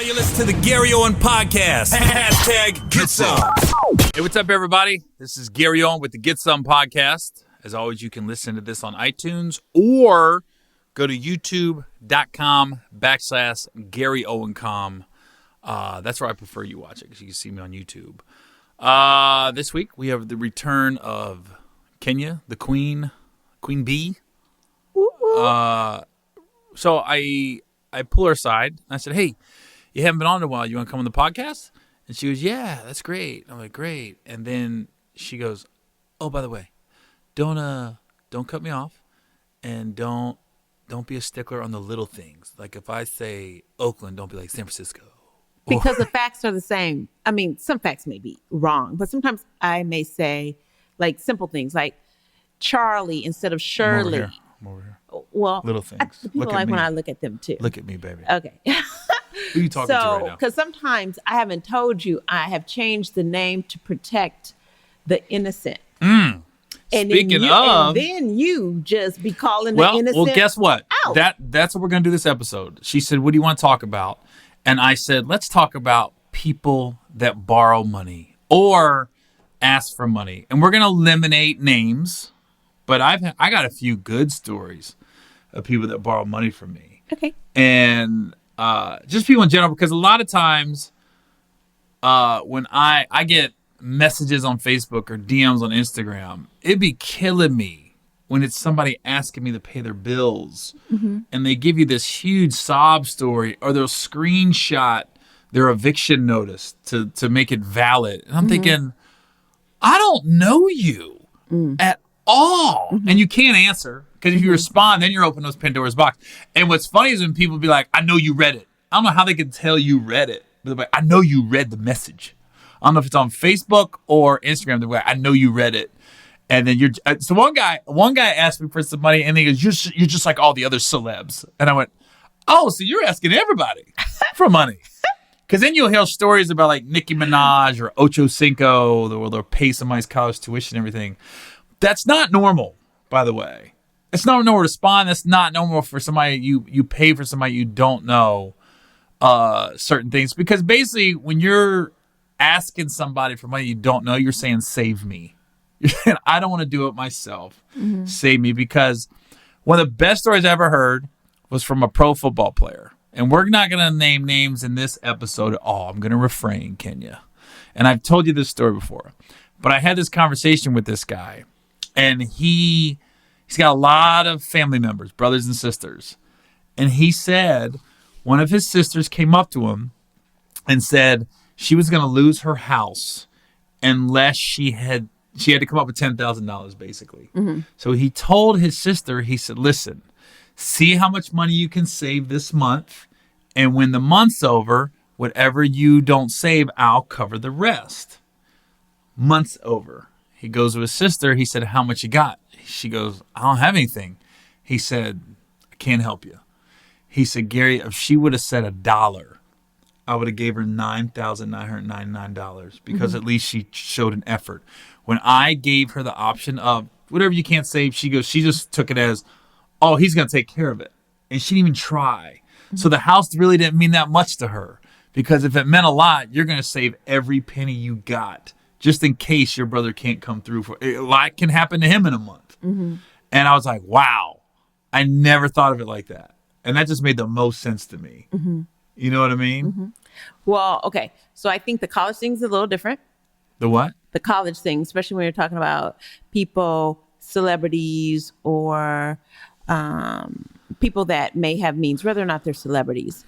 You listen to the Gary Owen Podcast. Hashtag Get Some. Hey, what's up, everybody? This is Gary Owen with the Get Some Podcast. As always, you can listen to this on iTunes or go to youtube.com/GaryOwenCom. That's where I prefer you watch it because you can see me on YouTube. This week, we have the return of Kenya, the Queen Bee. So I pull her aside, and I said, hey, you haven't been on in a while. You want to come on the podcast? And she goes, yeah, that's great. I'm like, great. And then she goes, oh, by the way, don't cut me off, and don't be a stickler on the little things. Like if I say Oakland, don't be like San Francisco. Because the facts are the same. I mean, some facts may be wrong, but sometimes I may say like simple things like Charlie instead of Shirley. I'm over here. Well, little things. People like when I look at them too. Look at me, baby. Okay. Who are you talking to right now? Because sometimes I haven't told you, I have changed the name to protect the innocent. And Speaking of, then you just be calling the innocent. Well, guess what? Out. That's what we're gonna do this episode. She said, "What do you want to talk about?" And I said, "Let's talk about people that borrow money or ask for money." And we're gonna eliminate names, but I got a few good stories of people that borrow money from me. Okay. And just people in general, because a lot of times when I get messages on Facebook or DMs on Instagram, it'd be killing me when it's somebody asking me to pay their bills, and they give you this huge sob story, or they'll screenshot their eviction notice to make it valid. And I'm thinking, I don't know you at all. And you can't answer, because if you respond, then you're opening those Pandora's box. And what's funny is when people be like, I know you read it. I don't know how they can tell you read it, but they're like, I know you read the message. I don't know if it's on Facebook or Instagram. They're like, I know you read it. And then so one guy asked me for some money, and he goes, you're just like all the other celebs. And I went, oh, so you're asking everybody for money. Because then you'll hear stories about like Nicki Minaj or Ocho Cinco, where they'll pay somebody's college tuition and everything. That's not normal, by the way. It's not normal to respond. That's not normal for somebody you pay for somebody you don't know certain things. Because basically, when you're asking somebody for money you don't know, you're saying, save me. I don't want to do it myself. Save me. Because one of the best stories I ever heard was from a pro football player. And we're not going to name names in this episode at all. I'm going to refrain, Kenya. And I've told you this story before. But I had this conversation with this guy. And he's got a lot of family members, brothers and sisters. And he said one of his sisters came up to him and said she was going to lose her house unless she had to come up with $10,000, basically. So he told his sister, he said, listen, see how much money you can save this month. And when the month's over, whatever you don't save, I'll cover the rest. Month's over. He goes to his sister. He said, how much you got? She goes, I don't have anything. He said, I can't help you. He said, Gary, if she would have said $1, I would have gave her $9,999 because at least she showed an effort. When I gave her the option of whatever you can't save, she just took it as, oh, he's going to take care of it. And she didn't even try. So the house really didn't mean that much to her, because if it meant a lot, you're going to save every penny you got just in case your brother can't come through. A lot can happen to him in a month. And I was like, wow, I never thought of it like that. And that just made the most sense to me. You know what I mean? Well, okay. So I think the college thing's a little different. The what? The college thing, especially when you're talking about people, celebrities, or people that may have means, whether or not they're celebrities.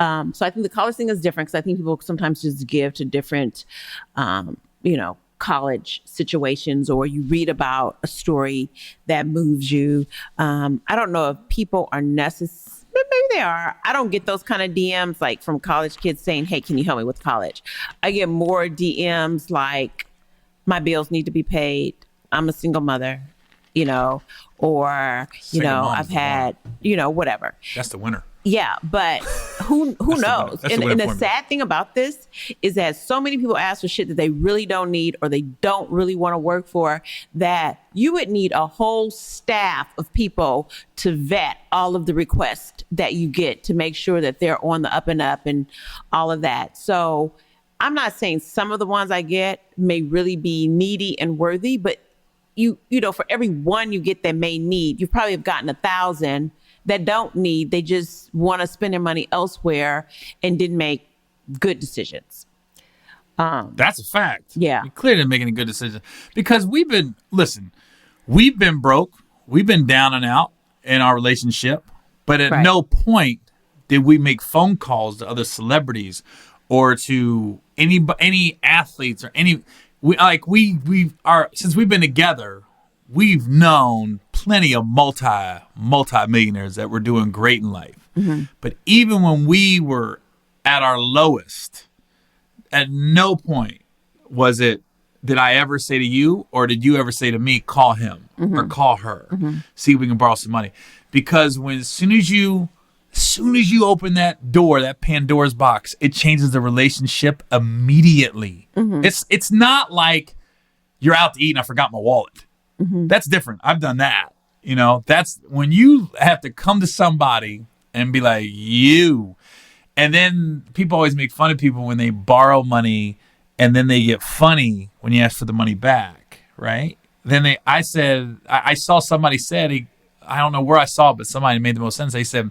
So I think the college thing is different, because I think people sometimes just give to different, college situations, or you read about a story that moves you. I don't know if people are necessary. Maybe they are. I don't get those kind of DMs like from college kids saying, hey, can you help me with college? I get more DMs like, my bills need to be paid. I'm a single mother, or, I've had, whatever. That's the winner. Yeah, but who knows? And the formula. sad thing about this is that so many people ask for shit that they really don't need or they don't really want to work for, that you would need a whole staff of people to vet all of the requests that you get to make sure that they're on the up and up and all of that. So I'm not saying some of the ones I get may really be needy and worthy, but you know, for every one you get that may need, you probably have gotten 1,000 that don't need. They just want to spend their money elsewhere and didn't make good decisions. That's a fact. Yeah. You clearly didn't make any good decisions because we've been broke. We've been down and out in our relationship, but at no point did we make phone calls to other celebrities or to any athletes or since we've been together, we've known plenty of multi-millionaires that were doing great in life. Mm-hmm. But even when we were at our lowest, at no point did I ever say to you or did you ever say to me, call him or call her, see if we can borrow some money. Because as soon as you open that door, that Pandora's box, it changes the relationship immediately. Mm-hmm. It's not like you're out to eat and I forgot my wallet. Mm-hmm. That's different. I've done that. You know, that's when you have to come to somebody and be like, you. And then people always make fun of people when they borrow money and then they get funny when you ask for the money back, right? Then I saw somebody said, I don't know where I saw it, but somebody made the most sense. They said,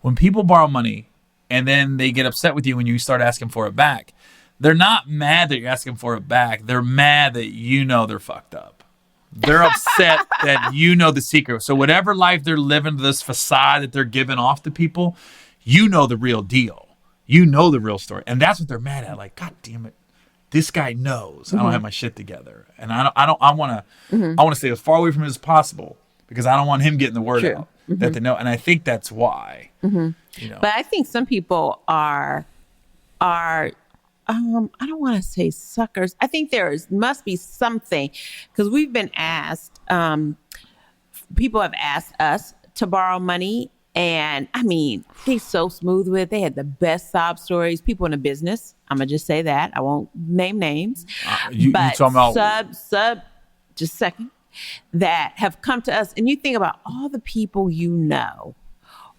when people borrow money and then they get upset with you when you start asking for it back, they're not mad that you're asking for it back. They're mad that you know they're fucked up. They're upset that you know the secret. So whatever life they're living, this facade that they're giving off to people, you know the real deal. You know the real story. And that's what they're mad at. Like, God damn it. This guy knows I don't have my shit together. And I want to stay as far away from him as possible because I don't want him getting the word out that they know. And I think that's why, you know. But I think some people are I don't want to say suckers. I think must be something because we've been asked, people have asked us to borrow money. And I mean, they're so smooth with it. They had the best sob stories. People in the business. I'm going to just say that. I won't name names. You talking about just a second, that have come to us. And you think about all the people you know.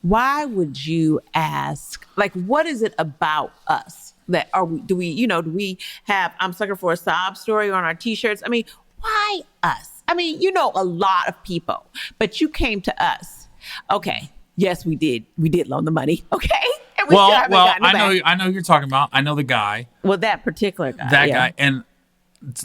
Why would you ask? Like, what is it about us? Do we have I'm sucker for a sob story on our t-shirts? I mean, why us? I mean, you know a lot of people, but you came to us. Okay. Yes, we did. We did loan the money. Okay. And I know who you're talking about. I know the guy. Well, that particular guy. That guy. And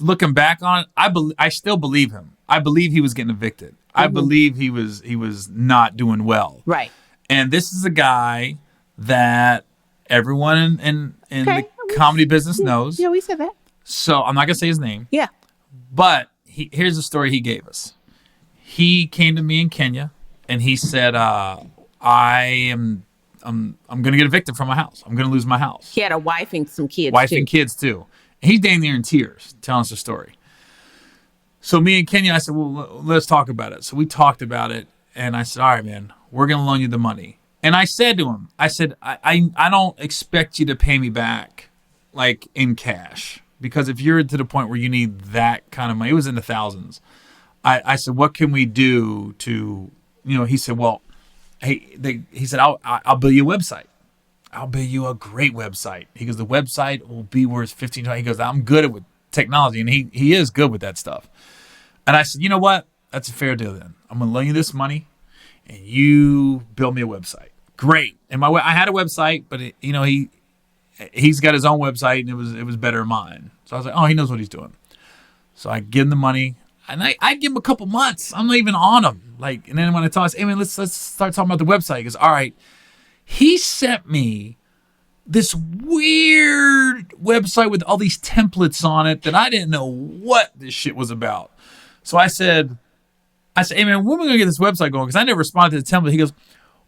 looking back on it, I still believe him. I believe he was getting evicted. I believe he was not doing well. Right. And this is a guy that everyone in the comedy business knows. Yeah, we said that. So I'm not going to say his name. Yeah. But here's the story he gave us. He came to me in Kenya and he said, I'm going to get evicted from my house. I'm going to lose my house. He had a wife and some kids and kids too. And he's dang near in tears telling us the story. So me and Kenya, I said, well, let's talk about it. So we talked about it. And I said, all right, man, we're going to loan you the money. And I said to him, I don't expect you to pay me back like in cash. Because if you're to the point where you need that kind of money, it was in the thousands. I said, what can we do to, he said, well, he said, I'll build you a website. I'll build you a great website. He goes, the website will be worth $15. He goes, I'm good at with technology. And he is good with that stuff. And I said, you know what? That's a fair deal then. I'm going to loan you this money and you build me a website. Great. And I had a website, but he's got his own website and it was better than mine. So I was like, oh, he knows what he's doing. So I give him the money and I give him a couple months. I'm not even on him. And then when I told him, hey man, let's start talking about the website. He goes, all right. He sent me this weird website with all these templates on it that I didn't know what this shit was about. So I said, hey man, when are we gonna get this website going? Because I never responded to the template. He goes,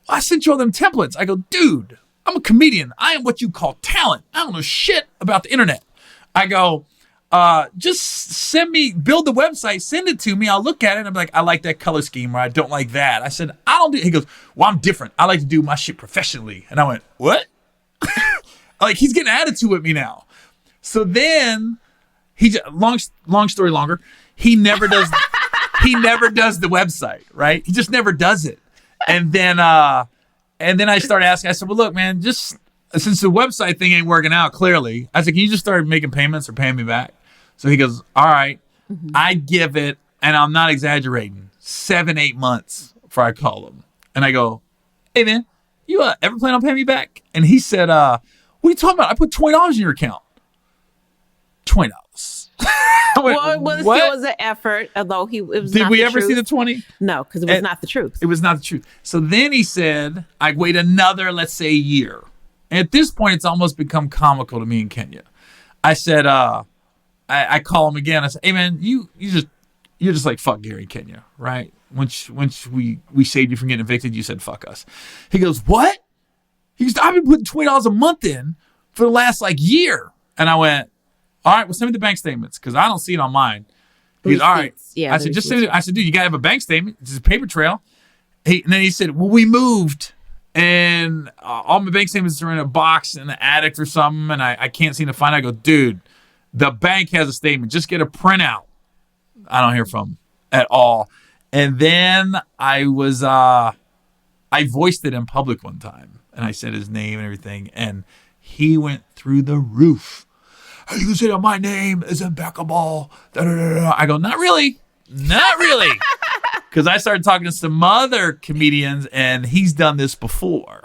I sent you all them templates. I go, dude, I'm a comedian. I am what you call talent. I don't know shit about the internet. I go, just build the website, send it to me. I'll look at it. And I'm like, I like that color scheme, or I don't like that. I said, I don't do it. He goes, well, I'm different. I like to do my shit professionally. And I went, what? Like, he's getting attitude with me now. So then long story longer, he never does the website, right? He just never does it. And then I started asking, I said, well, look, man, just since the website thing ain't working out clearly, I said, can you just start making payments or paying me back? So he goes, all right. Mm-hmm. I give it, and I'm not exaggerating, 7-8 months before I call him. And I go, hey, man, you ever plan on paying me back? And he said, what are you talking about? I put $20 in your account. $20. Well, it still was an effort, although it was Did not we the ever truth. see the 20? No, because it was not the truth. It was not the truth. So then he said, I wait another, let's say, year. And at this point, it's almost become comical to me in Kenya. I said, I call him again. I said, hey, man, you're just like, fuck Gary in Kenya, right? Once we saved you from getting evicted, you said, fuck us. He goes, what? He goes, I've been putting $20 a month in for the last, year. And I went, all right, well, send me the bank statements, because I don't see it on mine. He's all right. Yeah, I said, just send it. I said, dude, you got to have a bank statement. It's a paper trail. And then he said, well, we moved, and all my bank statements are in a box in the attic or something, and I can't seem to find it. I go, dude, the bank has a statement. Just get a printout. I don't hear from him at all. And then I voiced it in public one time, and I said his name and everything, and he went through the roof. Hey, you say that my name is impeccable. I go, not really. Because I started talking to some other comedians, and he's done this before.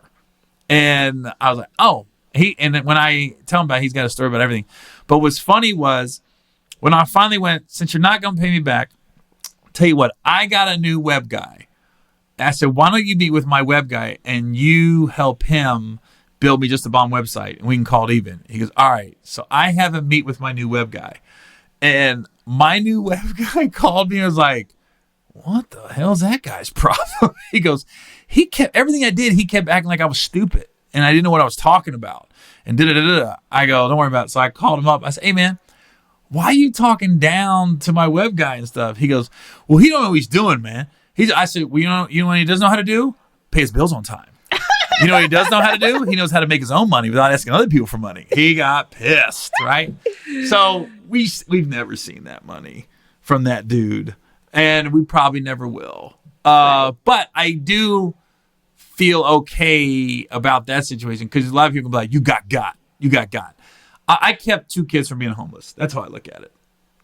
And I was like, oh. And then when I tell him about it, he's got a story about everything. But what's funny was, when I finally went, since you're not going to pay me back, tell you what, I got a new web guy. I said, why don't you meet with my web guy, and you help him build me just a bomb website, and we can call it even. He goes, all right. So I have him meet with my new web guy. And my new web guy called me and was like, what the hell's that guy's problem? He goes, everything I did, he kept acting like I was stupid, and I didn't know what I was talking about. And da-da-da-da. I go, don't worry about it. So I called him up. I said, hey, man, why are you talking down to my web guy and stuff? He goes, well, he don't know what he's doing, man. I said, well, you know what he doesn't know how to do? Pay his bills on time. You know what he does know how to do? He knows how to make his own money without asking other people for money. He got pissed, right? So we've never seen that money from that dude, and we probably never will. But I do feel okay about that situation, because a lot of people be like, you got got. I kept 2 kids from being homeless. That's how I look at it.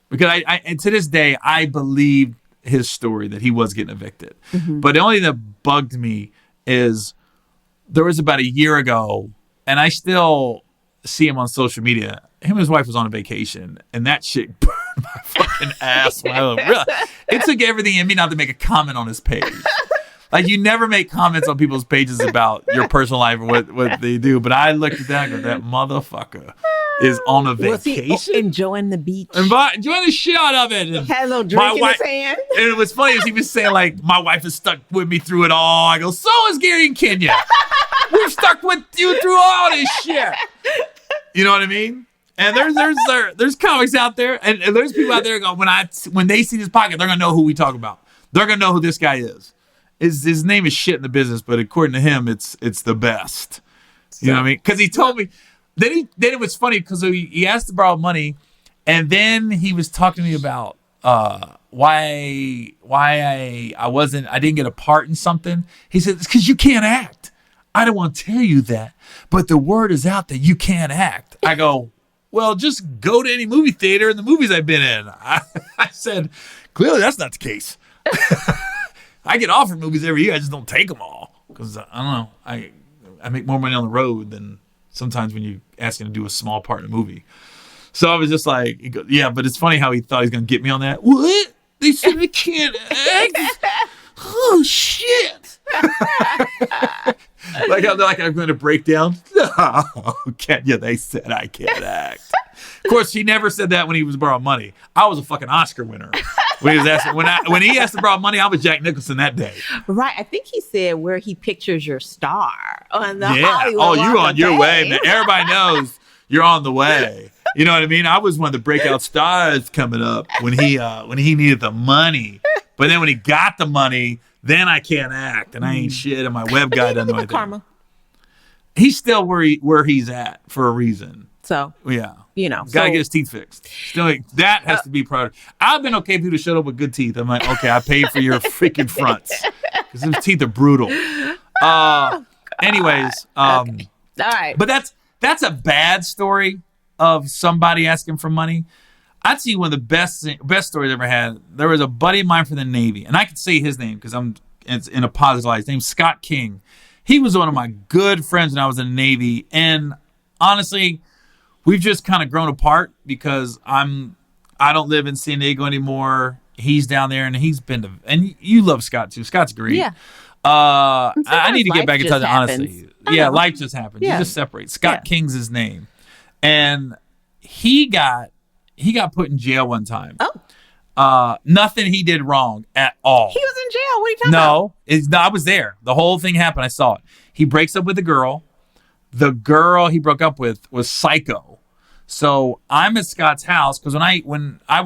Because and to this day, I believe his story that he was getting evicted. Mm-hmm. But the only thing that bugged me is, there was about a year ago, and I still see him on social media. Him and his wife was on a vacation, and that shit burned my fucking ass. It took everything in me not to make a comment on his page. Like, you never make comments on people's pages about your personal life or what they do. But I looked at that and go, that motherfucker is on a vacation. Was he enjoying the beach? Enjoying the shit out of it. And had a little drink in his hand. And it was funny is he was saying, like, my wife is stuck with me through it all. I go, so is Gary in Kenya. We've stuck with you through all this shit. You know what I mean? And there's comics out there, and there's people out there go, when they see this podcast, they're gonna know who we talk about. They're gonna know who this guy is. His name is shit in the business, but according to him, it's the best. You know what I mean? Because he told me. Then it was funny because he asked to borrow money, and then he was talking to me about why I didn't get a part in something. He said, it's because you can't act. I don't want to tell you that, but the word is out that you can't act. I go, well, just go to any movie theater in the movies I've been in. I said, clearly that's not the case. I get offered movies every year. I just don't take them all because I don't know. I make more money on the road than sometimes when you ask him to do a small part in a movie. So I was just like, he goes, yeah, but it's funny how he thought he was going to get me on that. What? They said I can't act? Oh, shit. like I'm going to break down. No, Kenya, they said I can't act. Of course, he never said that when he was borrowing money. I was a fucking Oscar winner. When he was asking, when he asked to borrow money, I was Jack Nicholson that day. Right. I think he said where he pictures your star on the yeah. Hollywood Oh, you're on your Day. way, man. Everybody knows you're on the way. You know what I mean? I was one of the breakout stars coming up when he needed the money. But then when he got the money, then I can't act and I ain't shit and my web guy doesn't know anything. Karma. He's still where he's at for a reason. So yeah, so, gotta get his teeth fixed. Still, that has to be priority. I've been okay people to shut up with good teeth. I'm like, okay, I paid for your freaking fronts because his teeth are brutal. Anyways, all right, but that's a bad story of somebody asking for money. I'd see one of the best stories I ever had. There was a buddy of mine from the Navy, and I can say his name because it's in a positive light. His name's Scott King. He was one of my good friends when I was in the Navy, and honestly, we've just kind of grown apart because I don't live in San Diego anymore. He's down there, and he's been to, and you love Scott too. Scott's great. Yeah. I need to get back in touch. Honestly, yeah, life just happens. Yeah. You just separate. Scott King's his name, and he got put in jail one time. Oh. Nothing he did wrong at all. He was in jail. What are you talking about? No, I was there. The whole thing happened. I saw it. He breaks up with a girl. The girl he broke up with was psycho. So I'm at Scott's house because when I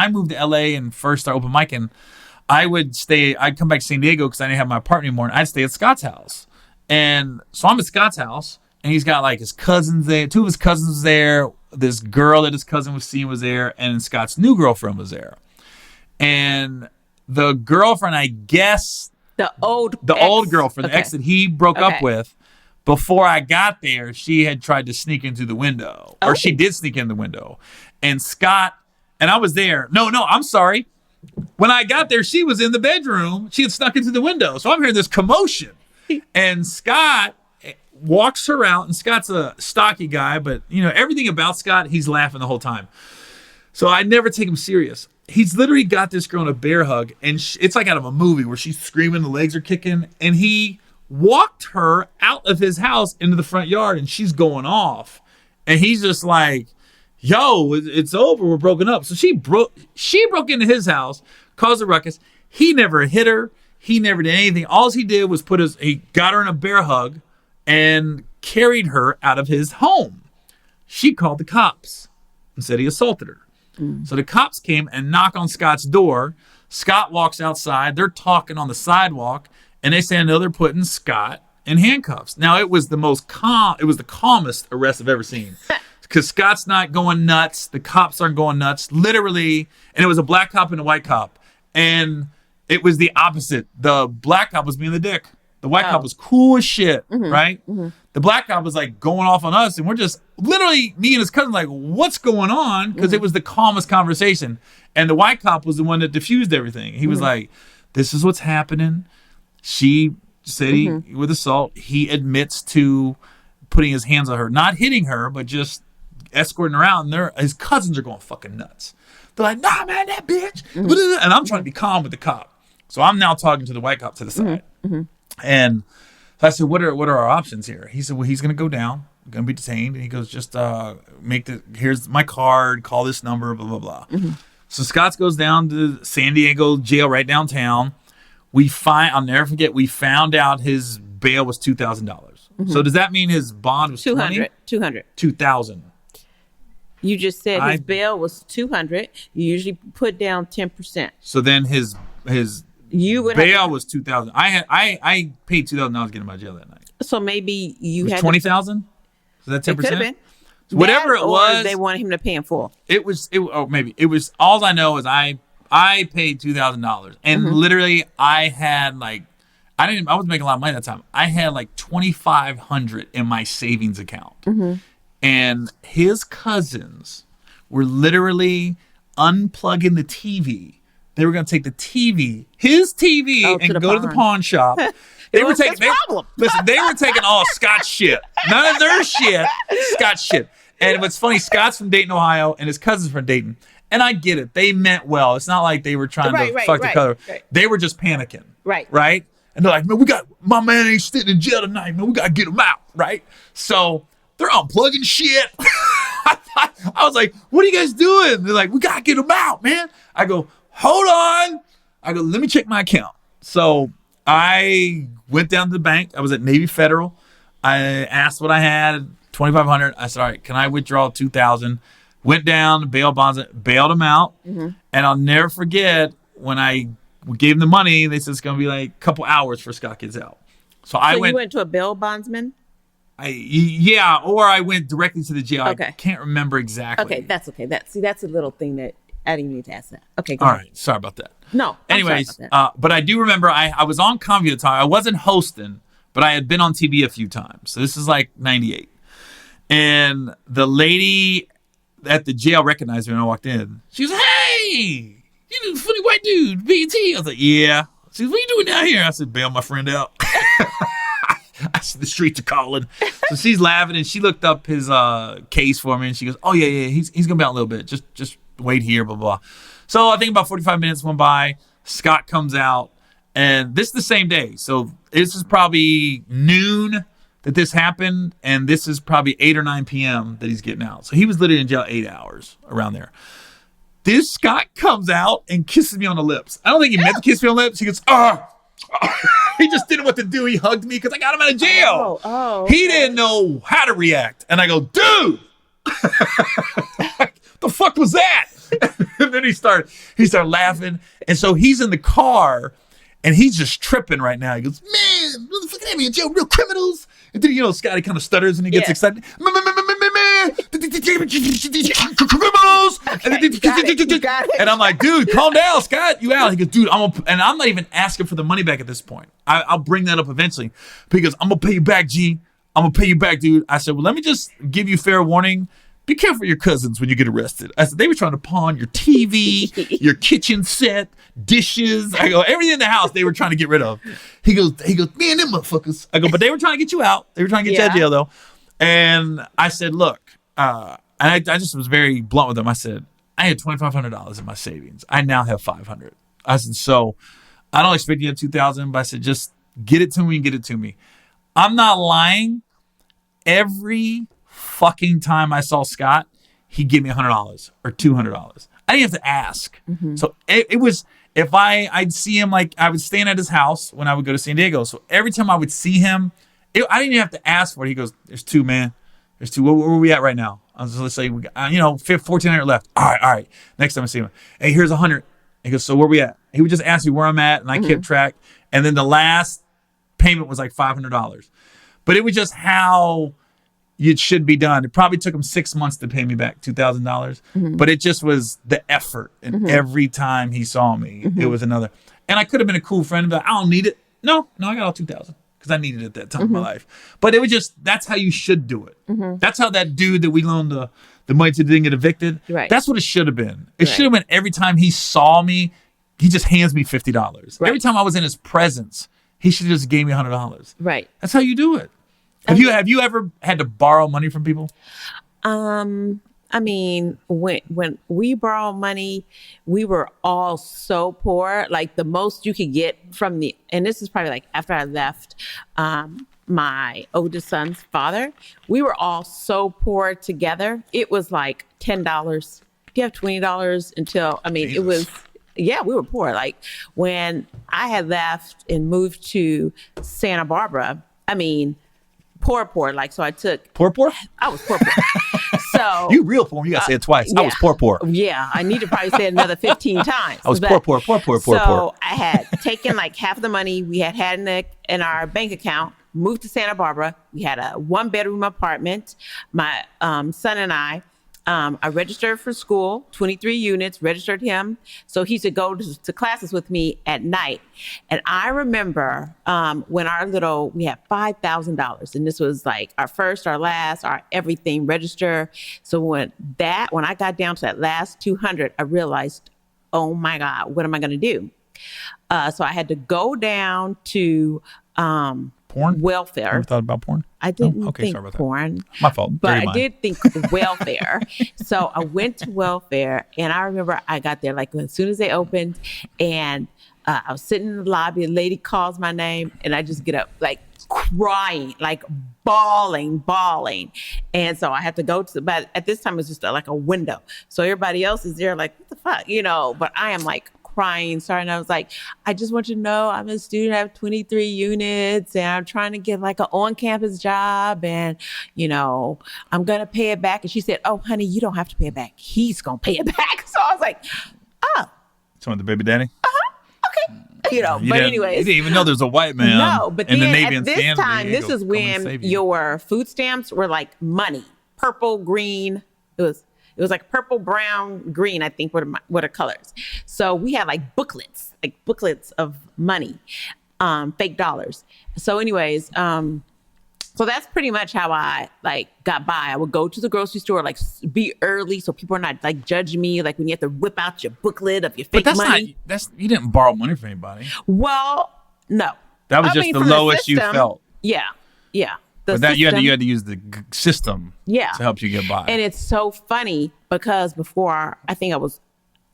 moved to LA and first started open micing, I'd come back to San Diego because I didn't have my apartment anymore, and I'd stay at Scott's house. And so I'm at Scott's house, and he's got like his cousins there. Two of his cousins was there. This girl that his cousin was seeing was there, and Scott's new girlfriend was there. And the girlfriend, I guess, the old girlfriend, the ex that he broke up with, before I got there, she had tried to sneak in through the window, or she did sneak in the window. And Scott, and I was there. No, I'm sorry. When I got there, she was in the bedroom. She had snuck into the window. So I'm hearing this commotion. And Scott walks her out, and Scott's a stocky guy, but everything about Scott, he's laughing the whole time. So I never take him serious. He's literally got this girl in a bear hug, and it's like out of a movie where she's screaming, the legs are kicking, and he walked her out of his house into the front yard, and she's going off. And he's just like, yo, it's over. We're broken up. So she broke into his house, caused a ruckus. He never hit her. He never did anything. All he did was he got her in a bear hug and carried her out of his home. She called the cops and said he assaulted her. So the cops came and knock on Scott's door. Scott walks outside. They're talking on the sidewalk, and they say, no, they're putting Scott in handcuffs. Now, it was the calmest arrest I've ever seen. Because Scott's not going nuts. The cops aren't going nuts. Literally, and it was a black cop and a white cop. And it was the opposite. The black cop was being the dick. The white cop was cool as shit, right? Mm-hmm. The black cop was like going off on us, and we're just literally, me and his cousin, like, what's going on? Because it was the calmest conversation. And the white cop was the one that diffused everything. He was like, this is what's happening. She said with assault, he admits to putting his hands on her, not hitting her, but just escorting her out. And his cousins are going fucking nuts. They're like, nah, man, that bitch. And I'm trying to be calm with the cop. So I'm now talking to the white cop to the side. And so I said, what are our options here? He said, well, he's going to go down, going to be detained. And he goes, just here's my card, call this number, blah, blah, blah. So Scott goes down to San Diego jail right downtown. I'll never forget, we found out his bail was $2,000. So does that mean his bond was $200? $2,000. You just said his bail was $200. You usually put down 10%. So then his bail was $2,000. I paid $2,000 to get him out of jail that night. So maybe you had $20,000. Is that 10%? It could have been. Whatever it was, they wanted him to pay in full. Maybe it was. All I know is I paid $2,000, and literally I had I was making a lot of money at that time. I had like $2,500 in my savings account, and his cousins were literally unplugging the TV. They were going to take the TV, his TV, and go to the pawn shop. They were taking all Scott's shit. None of their shit. Scott's shit. And what's funny, Scott's from Dayton, Ohio, and his cousin's from Dayton. And I get it. They meant well. It's not like they were trying to fuck the color. Right. They were just panicking. Right? And they're like, man, my man ain't sitting in jail tonight, man. We got to get him out. Right? So they're unplugging shit. I was like, what are you guys doing? They're like, we got to get him out, man. I go, hold on. I go, let me check my account. So I went down to the bank. I was at Navy Federal. I asked what I had, $2,500. I said, all right, can I withdraw $2,000? Went down, bailed him out. And I'll never forget when I gave him the money, they said it's going to be like a couple hours for Scott gets out. So I you went to a bail bondsman? Or I went directly to the jail. Okay. I can't remember exactly. Okay, that's okay. That's a little thing that I didn't need to ask that. Okay, go All ahead. right, sorry about that. No, anyways, sorry about that. but I do remember I was on Comedy at the time. I wasn't hosting, but I had been on TV a few times. So this is like 98. And the lady at the jail recognized me when I walked in. She goes, "Hey, you funny white dude, BT." I was like, "Yeah." She goes, "What are you doing down here?" I said, "Bail my friend out." I said, "The streets are calling." So she's laughing, and she looked up his case for me, and she goes, "Oh, yeah, he's going to be out a little bit. Just wait here, blah, blah." So I think about 45 minutes went by. Scott comes out, and this is the same day. So this is probably noon that this happened, and this is probably 8 or 9 p.m. that he's getting out. So he was literally in jail 8 hours, around there. This Scott comes out and kisses me on the lips. I don't think he meant to kiss me on the lips. He goes, he just didn't know what to do. He hugged me because I got him out of jail. Okay. He didn't know how to react. And I go, "Dude, the fuck was that?" And then he started laughing. And so he's in the car, and he's just tripping right now. He goes, "Man, what the fuck are they in jail? Real criminals." And then, Scotty kind of stutters and he gets excited. "Criminals." Got it. And I'm like, "Dude, calm down, Scott. You out." He goes, "Dude, and I'm not even asking for the money back at this point. I'll bring that up eventually." But he goes, "I'm going to pay you back, G. I'm going to pay you back, dude." I said, "Well, let me just give you fair warning. Be careful of your cousins when you get arrested." I said, "They were trying to pawn your TV, your kitchen set, dishes." I go, "Everything in the house they were trying to get rid of." He goes, "Man, them motherfuckers." I go, "But they were trying to get you out. They were trying to get you out of jail, though." And I said, "Look," and I just was very blunt with him. I said, "I had $2,500 in my savings. I now have $500. I said, "So I don't expect you to have $2,000, but I said, just get it to me and get it to me." I'm not lying. Every fucking time I saw Scott, he'd give me $100 or $200. I didn't have to ask. So it was, if I'd see him, like I was staying at his house when I would go to San Diego. So every time I would see him, I didn't even have to ask for it. He goes, "There's two, man. There's two. Where are we at right now?" I was, let's say, we got, 1,400 left. All right. Next time I see him, "Hey, here's 100. He goes, "So where we at?" He would just ask me where I'm at, and I kept track. And then the last payment was like $500. But it was just how it should be done. It probably took him 6 months to pay me back $2,000. But it just was the effort. And every time he saw me, it was another. And I could have been a cool friend, but I don't need it. No, I got all $2,000 because I needed it at that time in my life. But it was just, that's how you should do it. That's how that dude that we loaned the money to didn't get evicted. Right. That's what it should have been. It should have been every time he saw me, he just hands me $50. Every time I was in his presence, he should have just gave me $100. Right. That's how you do it. Have you ever had to borrow money from people? I mean, when we borrowed money, we were all so poor. Like the most you could get from and this is probably like after I left my oldest son's father, we were all so poor together. It was like $10. Do you have $20 until, Jesus. It was, we were poor. Like when I had left and moved to Santa Barbara, poor. Like, so I took. Poor? I was poor. So. You real poor. You got to say it twice. I was poor. Yeah. I need to probably say it another 15 times. I was poor. So I had taken like half of the money we had in our bank account, moved to Santa Barbara. We had a 1-bedroom apartment. My son and I registered for school, 23 units, registered him. So he should go to classes with me at night. And I remember when we had $5,000 and this was like our first, our last, our everything register. So when I got down to that last 200, I realized, oh my God, what am I going to do? So I had to go down to porn? Welfare. Ever thought about porn? I didn't sorry think about that. porn. My fault. But Dirty I mind. did think welfare. So I went to welfare, and I remember I got there like as soon as they opened, and I was sitting in the lobby. A lady calls my name, and I just get up like crying, like bawling. And so I had to go to, but at this time it was just like a window. So everybody else is there like, what the fuck, But I am like crying, starting. I was like, I just want you to know I'm a student. I have 23 units and I'm trying to get like an on-campus job and, you know, I'm going to pay it back. And she said, oh, honey, you don't have to pay it back. He's going to pay it back. So I was like, oh. So the baby daddy? Okay. You know, but anyways. You didn't even know there's a white man. No, but in then the Navy at this time, this is when your food stamps were like money. Purple, green. It was like purple, brown, green, I think were the colors. So we had like booklets of money, fake dollars. So anyways, so that's pretty much how I like got by. I would go to the grocery store, like be early so people are not like judging me. Like when you have to whip out your booklet of your fake money. You didn't borrow money from anybody. Well, no. That was just the lowest you felt. Yeah. Yeah. But that you had to use the system to help you get by. And it's so funny because before I think I was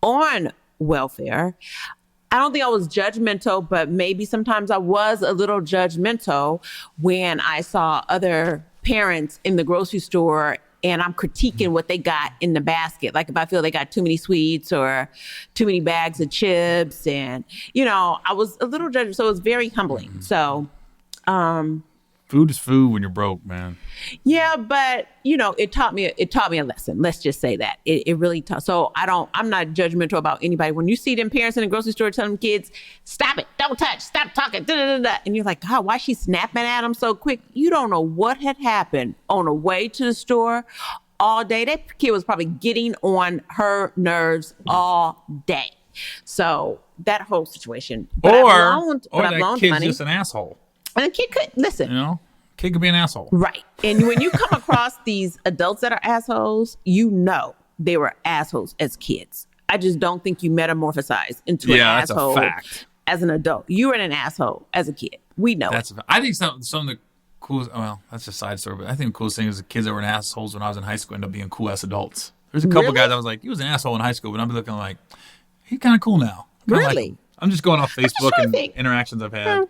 on welfare, I don't think I was judgmental, but maybe sometimes I was a little judgmental when I saw other parents in the grocery store and I'm critiquing what they got in the basket. Like if I feel they got too many sweets or too many bags of chips and, you know, I was a little judgmental. So it was very humbling. So, food is food when you're broke, man. Yeah, but you know, it taught me a lesson. Let's just say that it really taught. So I'm not judgmental about anybody. When you see them parents in the grocery store telling them kids, "Stop it, don't touch, stop talking," da, da, da, da, and you're like, God, why is she snapping at them so quick? You don't know what had happened on the way to the store all day. That kid was probably getting on her nerves all day. So that whole situation. Or that kid's just an asshole. And the kid could listen. You know, kid could be an asshole. Right. And when you come across these adults that are assholes, you know they were assholes as kids. I just don't think you metamorphosize into an asshole that's a fact. As an adult. You were an asshole as a kid. We know. I think some of the coolest, well, that's a side story, but I think the coolest thing is the kids that were assholes when I was in high school end up being cool ass adults. There's a couple guys I was like, he was an asshole in high school, but I'm looking like, he's kind of cool now. Really? I'm just going off Facebook and interactions I've had.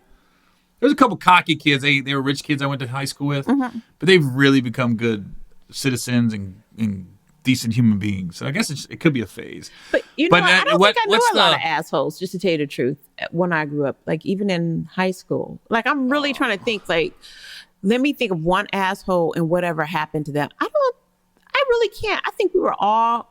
There's a couple cocky kids. They were rich kids I went to high school with, but they've really become good citizens and decent human beings. So I guess it could be a phase. But you know, I don't think I knew a lot of assholes, just to tell you the truth, when I grew up, like even in high school. Like I'm really trying to think, like, let me think of one asshole and whatever happened to them. I really can't. I think we were all,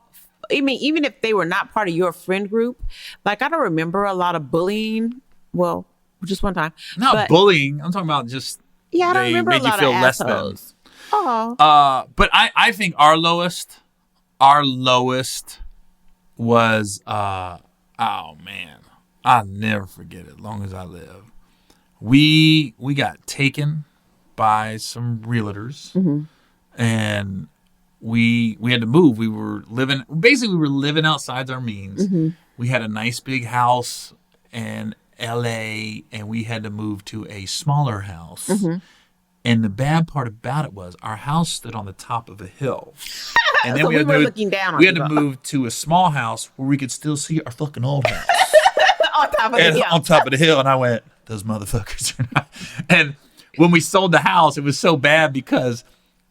I mean, even if they were not part of your friend group, like I don't remember a lot of bullying. Well, just one time. Not bullying. I'm talking about just I don't remember a lot of assholes. But I think our lowest was oh man, I'll never forget it as long as I live. We got taken by some realtors and we had to move. We were living outside our means. We had a nice big house and LA, and we had to move to a smaller house. And the bad part about it was our house stood on the top of a hill. And then so we were looking down on we had to move to a small house where we could still see our fucking old house. on top of the hill. And I went, those motherfuckers are not. And when we sold the house, it was so bad because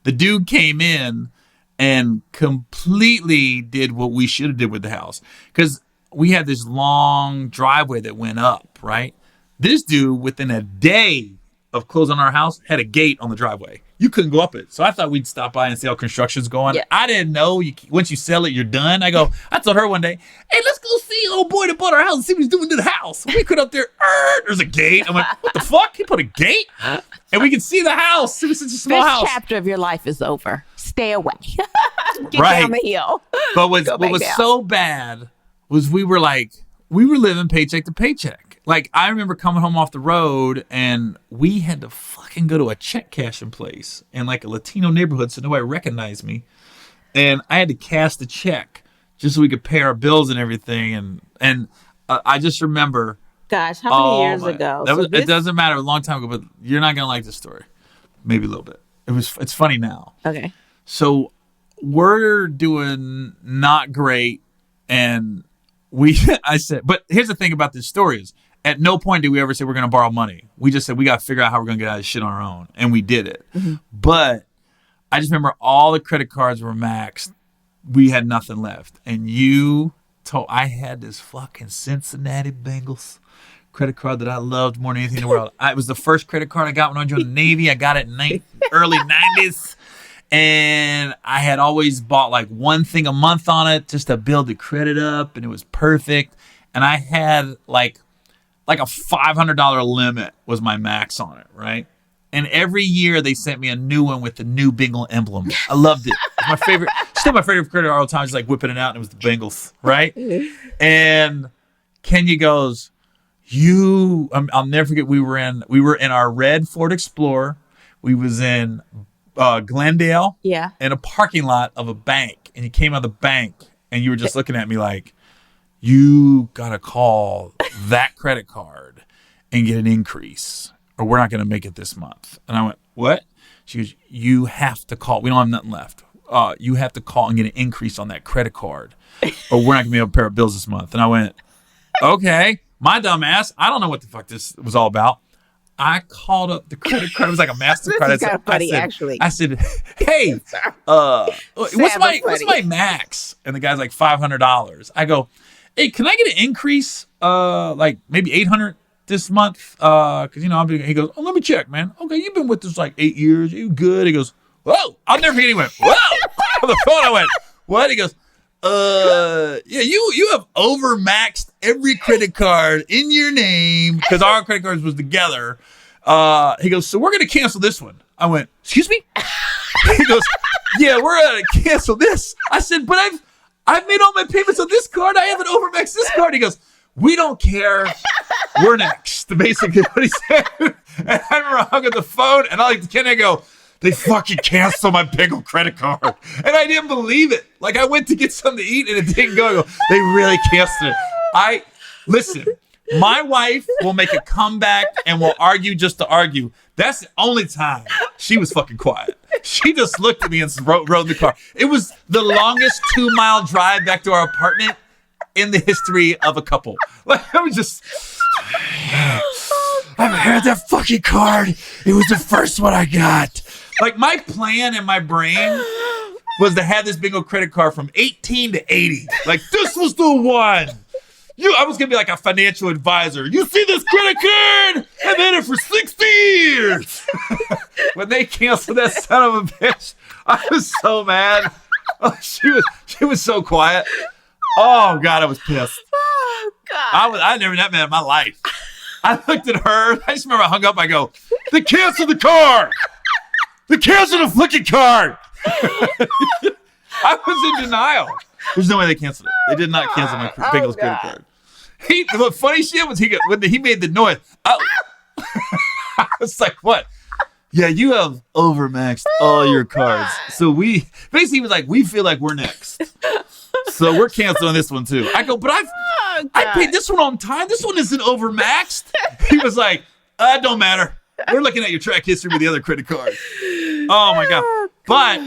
the dude came in and completely did what we should have did with the house. Because we had this long driveway that went up, right? This dude, within a day of closing our house, had a gate on the driveway. You couldn't go up it. So I thought we'd stop by and see how construction's going. Yeah. I didn't know once you sell it, you're done. I told her one day, hey, let's go see old boy that bought our house and see what he's doing to the house. We could up there, there's a gate. I'm like, what the fuck? He put a gate? And we can see the house. It was such a small house. This chapter of your life is over. Stay away. Get down the hill. But what was so bad was we were living paycheck to paycheck. Like, I remember coming home off the road and we had to fucking go to a check cashing place in like a Latino neighborhood so nobody recognized me. And I had to cash the check just so we could pay our bills and everything. And I just remember. Gosh, how many years ago? It doesn't matter, a long time ago, but you're not going to like this story. Maybe a little bit. It's funny now. Okay. So we're doing not great. And I said, but here's the thing about this story is, at no point did we ever say we're going to borrow money. We just said we got to figure out how we're going to get out of this shit on our own. And we did it. But I just remember all the credit cards were maxed. We had nothing left. And you I had this fucking Cincinnati Bengals credit card that I loved more than anything in the world. It was the first credit card I got when I joined the Navy. I got it in early 90s. And I had always bought like one thing a month on it just to build the credit up, and it was perfect. And I had like a $500 limit was my max on it, right? And every year they sent me a new one with the new Bengal emblem. I loved it. It was my favorite, still my favorite credit card all the time. Just like whipping it out, and it was the Bengals, right? And Kenya goes, I'll never forget. We were in our red Ford Explorer. We was in Glendale, in a parking lot of a bank, and you came out of the bank, and you were just looking at me like, you gotta call that credit card and get an increase, or we're not gonna make it this month. And I went, what? She goes, you have to call. We don't have nothing left. You have to call and get an increase on that credit card, or we're not gonna be able to pay our bills this month. And I went, okay. My dumb ass, I don't know what the fuck this was all about. I called up the credit card. It was like a MasterCard. This is kind of funny, actually. I said, hey, what's my max? And the guy's like $500. I go, hey, can I get an increase? Like maybe $800 this month? Cause he goes, oh, let me check, man. Okay. You've been with us like 8 years. You good? He goes, whoa, I'll never forget. He went, whoa, on the phone. I went, what? He goes, yeah, you have overmaxed every credit card in your name because our credit cards was together. He goes, so we're going to cancel this one. I went, excuse me? He goes, yeah, we're going to cancel this. I said, but I've made all my payments on this card. I haven't overmaxed this card. He goes, we don't care. We're next. Basically what he said. And I remember I hung up the phone, and I like to Kenny, I go, they fucking canceled my Bengal credit card. And I didn't believe it. Like, I went to get something to eat, and it didn't go. I go, they really canceled it. Listen, my wife will make a comeback and will argue just to argue. That's the only time she was fucking quiet. She just looked at me and rode the car. It was the longest 2-mile drive back to our apartment in the history of a couple. Like, I was just... I've had that fucking card. It was the first one I got. Like, my plan in my brain was to have this Bengal credit card from 18 to 80. Like, this was the one. I was going to be like a financial advisor. You see this credit card? I've had it for 60 years. When they canceled that son of a bitch, I was so mad. Oh, she was so quiet. Oh, God, I was pissed. Oh, God. I never met that man in my life. I looked at her. I just remember I hung up. I go, they canceled the card. They canceled the fucking card. I was in denial. There's no way they canceled it. They did not cancel my Bengals credit card. The funny shit was when he made the noise. I was like, what? Yeah, you have overmaxed all your cards. So he was like, we feel like we're next. So we're canceling this one too. I go, but I paid this one on time. This one isn't overmaxed. He was like, don't matter. We're looking at your track history with the other credit card. Oh my God. But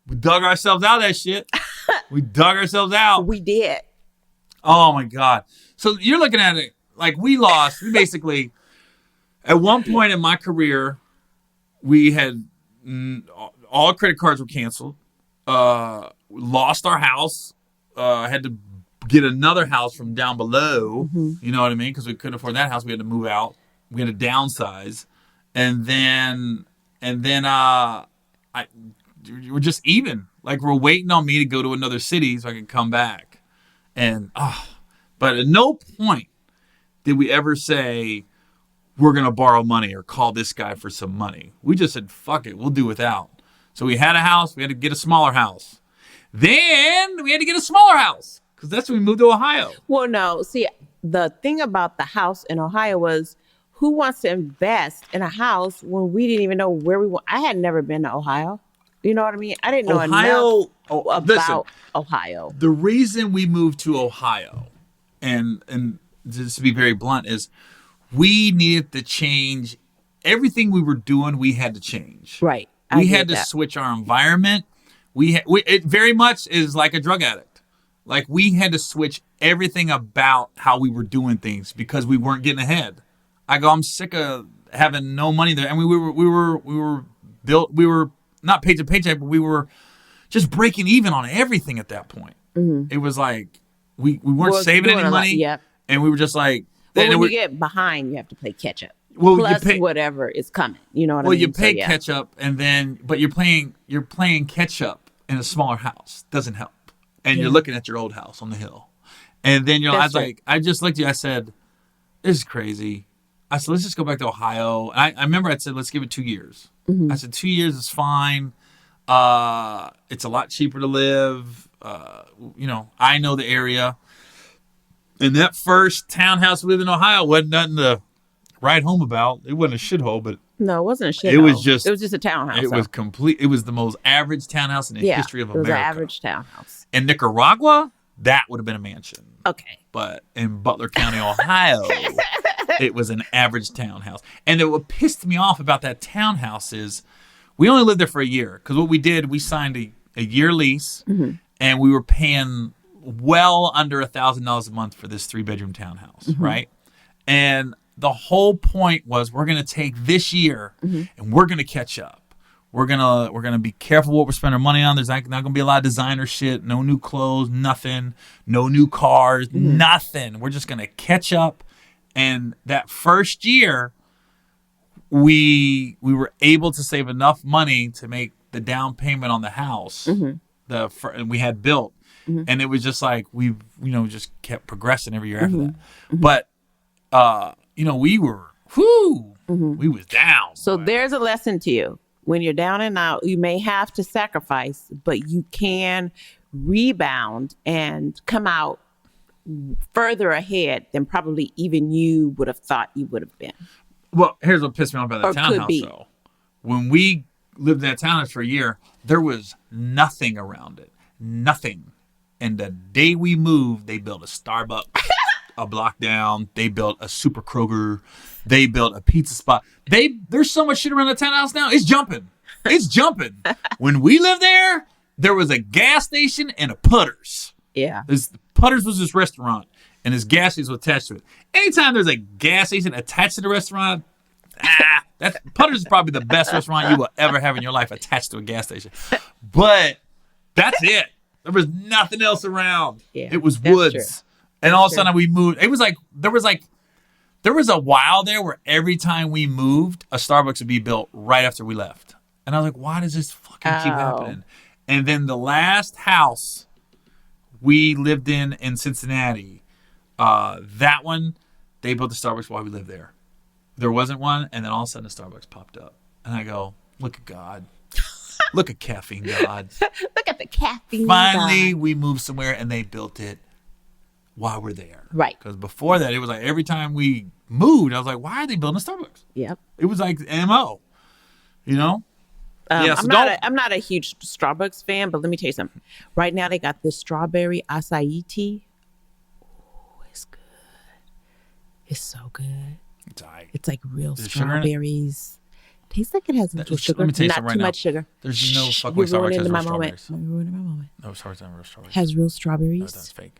we dug ourselves out of that shit. We dug ourselves out. We did. Oh my God. So you're looking at it like we basically, at one point in my career, we had all credit cards were canceled. Lost our house. Had to get another house from down below. Mm-hmm. You know what I mean? Because we couldn't afford that house. We had to move out. We had to downsize. And then we're just even. Like, we're waiting on me to go to another city so I can come back. But at no point did we ever say, we're going to borrow money or call this guy for some money. We just said, fuck it, we'll do without. So we had a house. We had to get a smaller house. Then we had to get a smaller house because that's when we moved to Ohio. Well, no. See, the thing about the house in Ohio was, who wants to invest in a house when we didn't even know where we were? I had never been to Ohio. You know what I mean? I didn't know enough about Ohio. The reason we moved to Ohio, and just to be very blunt, is we needed to change everything we were doing. We had to change. Right. We had to switch our environment. It very much is like a drug addict. Like, we had to switch everything about how we were doing things because we weren't getting ahead. I'm sick of having no money there. And we were not paycheck to paycheck, but we were just breaking even on everything at that point. Mm-hmm. It was like, we weren't Well, saving doing any a lot, money. yep. And we were just like, Well, and when we're- you get behind, you have to play catch up. Well, you Plus pay- whatever is coming. You know what I well, mean? you pay So, yeah. catch up, and then but you're playing catch up in a smaller house. Doesn't help, and you're looking at your old house on the hill, and then I was That's like, I just looked at you. I said, "This is crazy." I said, "Let's just go back to Ohio." And I remember I said, "Let's give it 2 years." I said, 2 years is fine. It's a lot cheaper to live. I know the area. And that first townhouse we lived in Ohio wasn't nothing to write home about. It wasn't a shithole, but No, it wasn't a shit. It was just a townhouse. it was complete. It was the most average townhouse in the history of It was America. an average townhouse. In Nicaragua, that would have been a mansion. Okay. But in Butler County, Ohio, it was an average townhouse. And what pissed me off about that townhouse is we only lived there for a year. Because what we did, we signed a year lease, and we were paying well under $1,000 a month for this 3-bedroom townhouse, right? And the whole point was we're going to take this year and we're going to catch up. We're gonna be careful what we're spending our money on. There's not going to be a lot of designer shit, no new clothes, nothing, no new cars, nothing. We're just going to catch up. And that first year, we were able to save enough money to make the down payment on the house we had built. And it was just like we just kept progressing every year after that. But we were we was down. So there's a lesson to you. When you're down and out, you may have to sacrifice, but you can rebound and come out further ahead than probably even you would have thought you would have been. Well, here's what pissed me off about that Or could townhouse, be. though. When we lived in that townhouse for a year, there was nothing around it. Nothing. And the day we moved, they built a Starbucks a block down. They built a Super Kroger. They built a pizza spot. There's so much shit around the townhouse now. It's jumping. It's jumping. When we lived there was a gas station and a Putters. Yeah. Putters was this restaurant, and this gas station was attached to it. Anytime there's a gas station attached to the restaurant, Putters is probably the best restaurant you will ever have in your life attached to a gas station. But that's it. There was nothing else around. Yeah, it was that's woods. true. And all of a sudden we moved. It was like there was a while there where every time we moved, a Starbucks would be built right after we left. And I was like, why does this fucking keep happening? And then the last house we lived in Cincinnati, that one, they built a Starbucks while we lived there. There wasn't one, and then all of a sudden a Starbucks popped up. And I go, look at God. Look at caffeine God. Look at the caffeine. Finally, God. we moved somewhere, and they built it while we're there. Right. Because before that, it was like every time we moved, I was like, why are they building a Starbucks? Yep. It was like MO, so I'm not a huge Starbucks fan, but let me tell you something. Right now, they got this strawberry acai tea. Oh, it's good. It's so good. It's all right. It's like real Is there sugar in it? strawberries. Tastes like it has a little sugar. Let me tell you Not something too right now. much sugar. There's no Shh, fucking you're Starbucks ruining has real my moment. strawberries. You're ruining my moment. No, Starbucks have real strawberries. Has real No, strawberries. that's fake.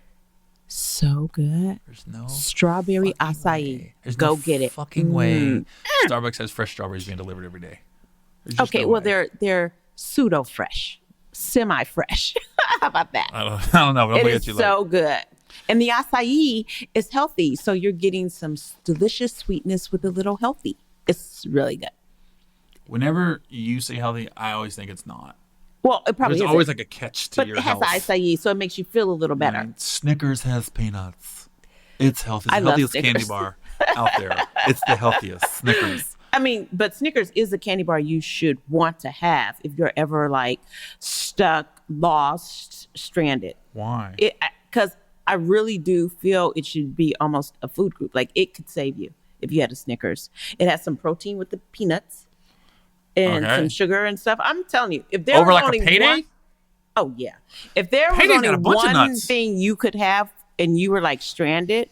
So good. There's no Strawberry fucking acai. way. There's Go no get it. fucking way. Starbucks has fresh strawberries being delivered every day. There's just Okay, no well way. they're pseudo fresh, semi fresh. How about that? I don't know. But I'm It gonna is get you so good. And the acai is healthy. So you're getting some delicious sweetness with a little healthy. It's really good. Whenever you say healthy, I always think it's not. Well, it probably There's is. always like a catch to But your it has health. the acai, so it makes you feel a little better. Right? Snickers has peanuts. It's healthy. It's I the love healthiest candy Snickers. bar out there. It's the healthiest. Snickers. I mean, but Snickers is a candy bar you should want to have if you're ever like stuck, lost, stranded. Why? Because I really do feel it should be almost a food group. Like it could save you if you had a Snickers. It has some protein with the peanuts and Okay. some sugar and stuff. I'm telling you, if there Over was like only a payday? one, oh yeah, if there was Payday's only got a bunch of one nuts. thing you could have and you were like stranded,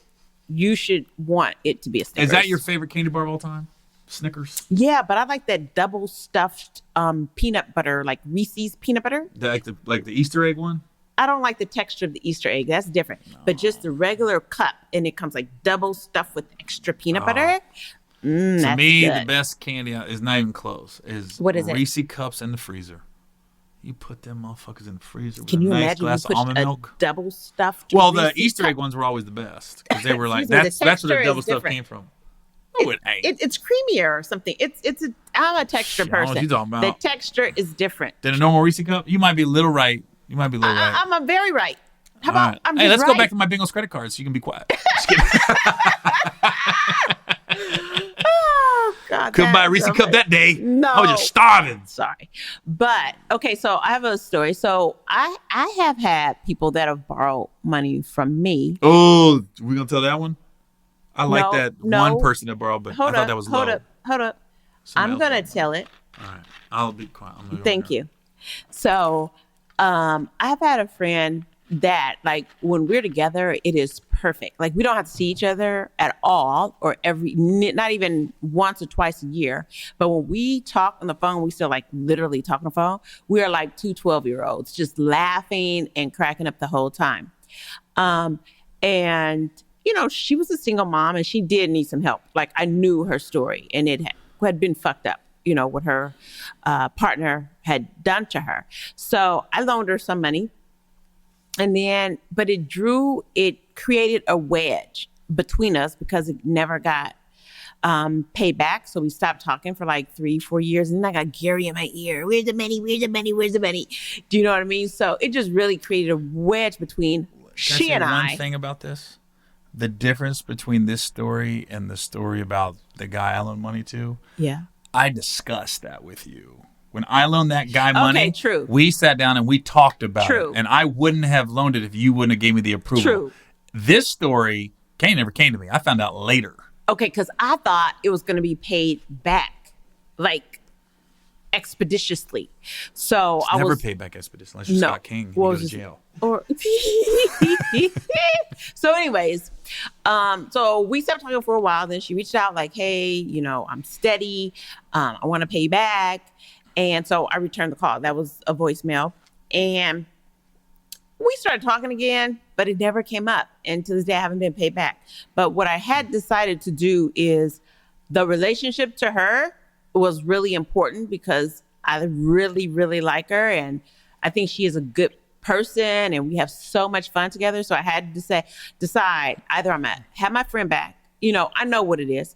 you should want it to be a Snickers. Is that your favorite candy bar of all time? Snickers? Yeah, but I like that double stuffed peanut butter, like Reese's peanut butter. Like the Easter egg one? I don't like the texture of the Easter egg. That's different. But just the regular cup, and it comes like double stuffed with extra peanut butter. To That's me, good. the best candy is not even close. Is What is it? Reese cups in the freezer. You put them motherfuckers in the freezer with Can a you nice imagine glass you of push almond a milk. double stuffed? Well, the Reese's Easter cup? egg ones were always the best because they were like Excuse me, that's where the texture double is stuff different. came from. No, it ain't. It's creamier or something. I'm a texture Shit, I don't know what person. you talking about. The texture is different. Than a normal Reese cup. You might be a little right. I'm a very right. How about right. I'm Hey, just let's right. go back to my Bengals credit card so you can be quiet. Just kidding. Oh God! Couldn't buy a that's Reese so cup funny. that day. No. I was just starving. Sorry, but okay. So I have a story. So I have had people that have borrowed money from me. Oh, we gonna tell that one? I like No, that no. one person that borrowed, but I Hold thought up, that was hold low. up, hold up. Somebody I'm else gonna borrowed. tell it. All right, I'll be quiet. I'm gonna go Thank now. you. So, I've had a friend that, like, when we're together, it is perfect. Like, we don't have to see each other at all, or not even once or twice a year. But when we talk on the phone, we still like literally talk on the phone. We are like two 12-year-olds, just laughing and cracking up the whole time. And she was a single mom, and she did need some help. Like, I knew her story, and it had been fucked up. What her partner had done to her. So I loaned her some money. But it created a wedge between us because it never got paid back. So we stopped talking for like 3-4 years. And then I got Gary in my ear. Where's the money? Where's the money? Where's the money? Do you know what I mean? So it just really created a wedge between she and I. One thing about this, the difference between this story and the story about the guy I loaned money to. Yeah. I discussed that with you. When I loaned that guy money, Okay, true. We sat down and we talked about True. it. And I wouldn't have loaned it if you wouldn't have gave me the approval. True. This story, Kane never came to me. I found out later. Okay, because I thought it was going to be paid back, like, expeditiously. So It's I never was paid back expedition unless you're Scott King and you go to jail. So anyways, so we stopped talking for a while. Then she reached out like, hey, I'm steady. I want to pay you back. And so I returned the call. That was a voicemail. And we started talking again, but it never came up. And to this day, I haven't been paid back. But what I had decided to do is the relationship to her was really important because I really, really like her. And I think she is a good person and we have so much fun together. So I had to decide either I'm going to have my friend back, I know what it is,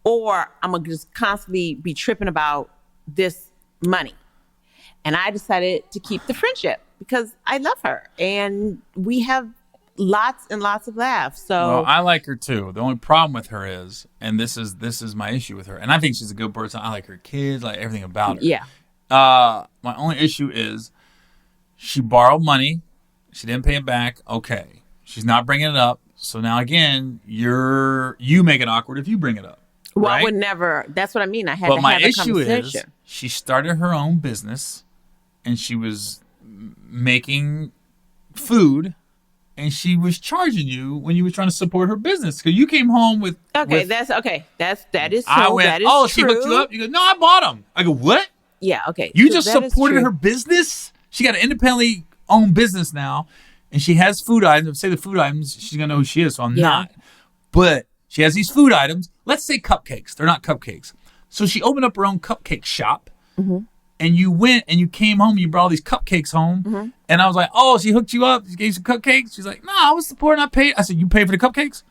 or I'm going to just constantly be tripping about this money. And I decided to keep the friendship because I love her and we have lots and lots of laughs. So well, I like her too. The only problem with her is, and this is my issue with her, and I think she's a good person. I like her kids, like everything about her. Yeah. My only issue is she borrowed money. She didn't pay it back. Okay. She's not bringing it up. So now again, you make it awkward if you bring it up. Well, right? I would never. That's what I mean. I had But to my have a issue is conversation. she started her own business and she was making food and she was charging you when you were trying to support her business. Because you came home with... Okay, with, that is so. I went, that is oh, true. she hooked you up? You go, no, I bought them. I go, what? Yeah, okay. You so just that is supported true. her business? She got an independently owned business now, and she has food items. Say the food items, she's going to know who she is, so I'm not. But she has these food items. Let's say cupcakes. They're not cupcakes. So she opened up her own cupcake shop, and you went and you came home and you brought all these cupcakes home. And I was like, oh, she hooked you up? She gave you some cupcakes? She's like, no, I was supporting. I paid. I said, you paid for the cupcakes?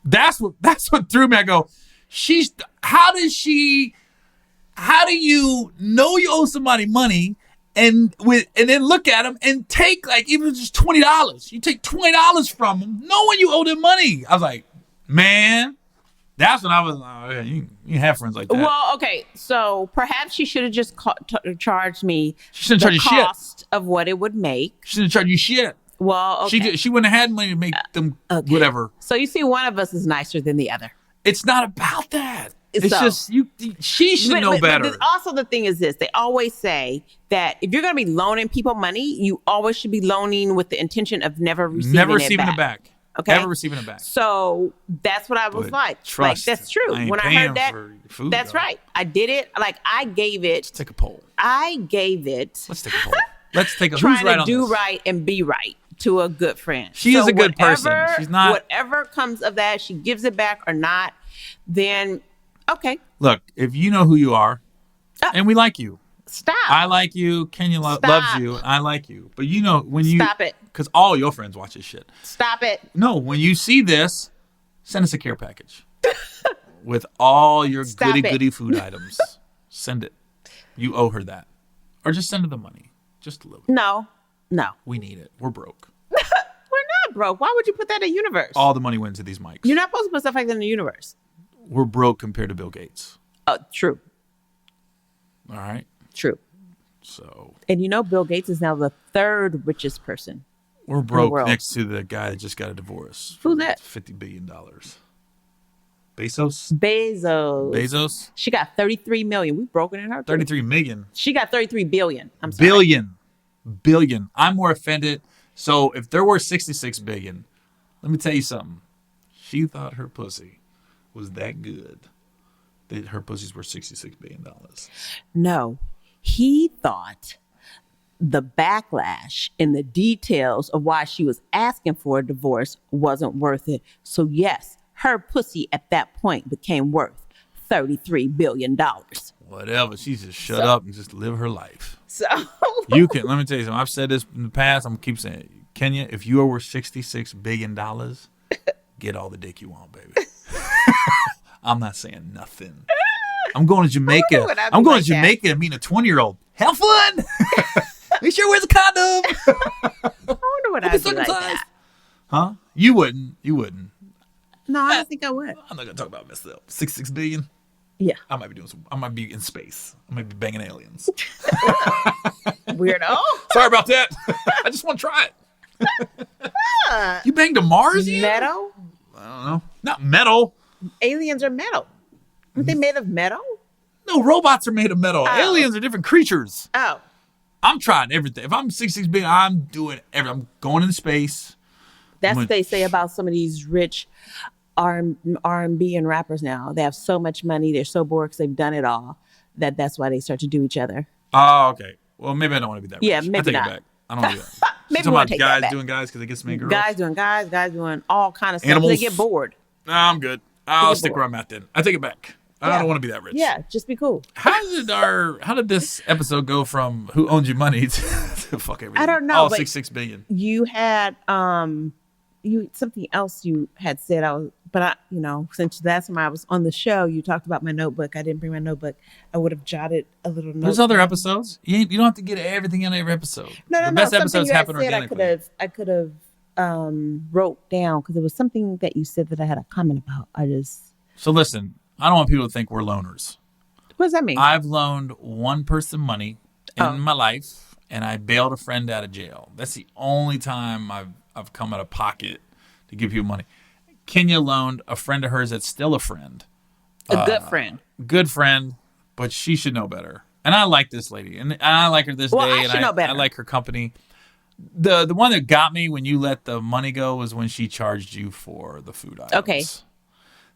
That's what threw me. I go, how do you know you owe somebody money and then look at them and take like even just $20? You take $20 from them knowing you owe them money. I was like, man, that's when I was like, oh, yeah, you have friends like that. Well, okay, so perhaps she should have just charged me She shouldn't the charge you shit. cost of what it would make. She shouldn't charge you shit. Well, okay. She wouldn't have had money to make them whatever. So you see, one of us is nicer than the other. It's not about that. It's So- just she should know better. But also the thing is this, they always say that if you're going to be loaning people money, you always should be loaning with the intention of never receiving it back. Okay. Never receiving it back. So that's what I was But like. trust, like, that's true. I ain't When I paying heard that, for food, that's though. right. I did it. Like, I gave it. Let's take a poll. I gave it. Let's take a poll. Let's take a Trying who's right to on do this? right and be right to a good friend. She is a good person. She's not. Whatever comes of that, she gives it back or not, then okay. Look, if you know who you are, and we like you, Stop. I like you. Kenya loves you. I like you. But you know, when you... Stop it. Because all your friends watch this shit. Stop it. No, when you see this, send us a care package. With all your goody food items. Send it. You owe her that. Or just send her the money. Just a little bit. No. We need it. We're broke. We're not broke. Why would you put that in the universe? All the money went to these mics. You're not supposed to put stuff like that in the universe. We're broke compared to Bill Gates. Oh, true. All right. True. So. And you know Bill Gates is now the third richest person. We're broke next to the guy that just got a divorce. Who's that? $50 billion. Bezos? She got 33 million. We broken in her. 33 million. She got 33 billion. I'm sorry. Billion. I'm more offended. So if there were 66 billion, let me tell you something. She thought her pussy was that good that her pussy's worth $66 billion. No, he thought the backlash and the details of why she was asking for a divorce wasn't worth it. So yes, her pussy at that point became worth $33 billion. Whatever. She just shut up and just live her life. So you can, let me tell you something. I've said this in the past. I'm going to keep saying it. Kenya, if you are worth $66 billion, get all the dick you want, baby. I'm not saying nothing. I'm going to Jamaica. I'm going to Jamaica and meeting a 20-year-old. Have fun. Make sure he wears a condom. I wonder what I'd be like that. Huh? You wouldn't. No, I don't think I would. I'm not gonna talk about myself. 66 billion. Yeah. I might be in space. I might be banging aliens. Weirdo. Sorry about that. I just want to try it. You banged a Mars? Metal? I don't know. Not metal. Aliens are metal. Aren't they made of metal? No, robots are made of metal. Oh. Aliens are different creatures. Oh. I'm trying everything. If I'm 66 billion, I'm doing everything. I'm going into space. That's what they say about some of these rich R&B and rappers now. They have so much money. They're so bored because they've done it all that's why they start to do each other. Oh, okay. Well, maybe I don't want to be that rich. Yeah, maybe I take not. it back. I don't want to do that. Maybe talking we'll about take guys that back. doing guys because they get some girls. Guys doing all kind of stuff. Animals. They get bored. Nah, I'm good. I'll stick where I'm at then. I take it back. I don't want to be that rich. Yeah, just be cool. How did this episode go from who owns your money to fuck everything? I don't know. All but 66 billion. You had something else you had said. Since last time I was on the show, you talked about my notebook. I didn't bring my notebook. I would have jotted a little note. There's other episodes. You don't have to get everything in every episode. No. The best Something episodes you had happen said organically. I could have wrote down because it was something that you said that I had a comment about. So listen, I don't want people to think we're loners. What does that mean? I've loaned one person money in my life, and I bailed a friend out of jail. That's the only time I've come out of pocket to give people money. Kenya loaned a friend of hers that's still a friend. A good friend. Good friend, but she should know better. And I like this lady, and I like her this day. I should know better. I like her company. The one that got me when you let the money go was when she charged you for the food items. Okay.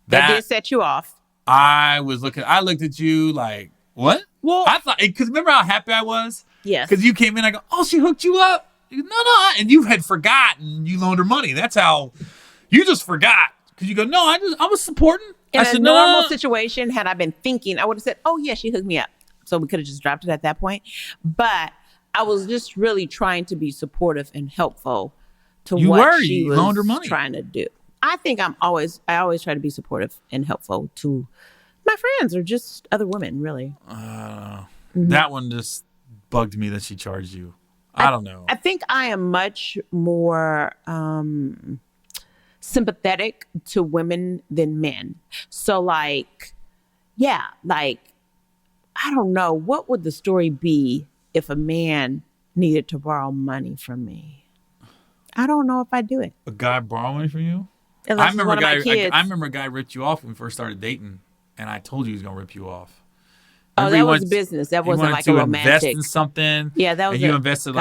That did set you off. I looked at you like, what? Well, I thought, because remember how happy I was? Yes. Because you came in, I go, oh, she hooked you up? You go, no. And you had forgotten you loaned her money. That's how you just forgot. Because you go, no, I was supporting. In I said, a normal no. situation, had I been thinking, I would have said, oh, yeah, she hooked me up. So we could have just dropped it at that point. But I was just really trying to be supportive and helpful to what she was loaned her money. Trying to do. I think I always try to be supportive and helpful to my friends or just other women, really. That one just bugged me that she charged you. I don't know. I think I am much more sympathetic to women than men. So I don't know. What would the story be if a man needed to borrow money from me? I don't know if I'd do it. A guy borrow money from you? Unless I remember it's one of my kids. I remember a guy ripped you off when we first started dating, and I told you he was going to rip you off. Oh, that was business. That wasn't like a romantic. Invest in something. Yeah, that was. And you invested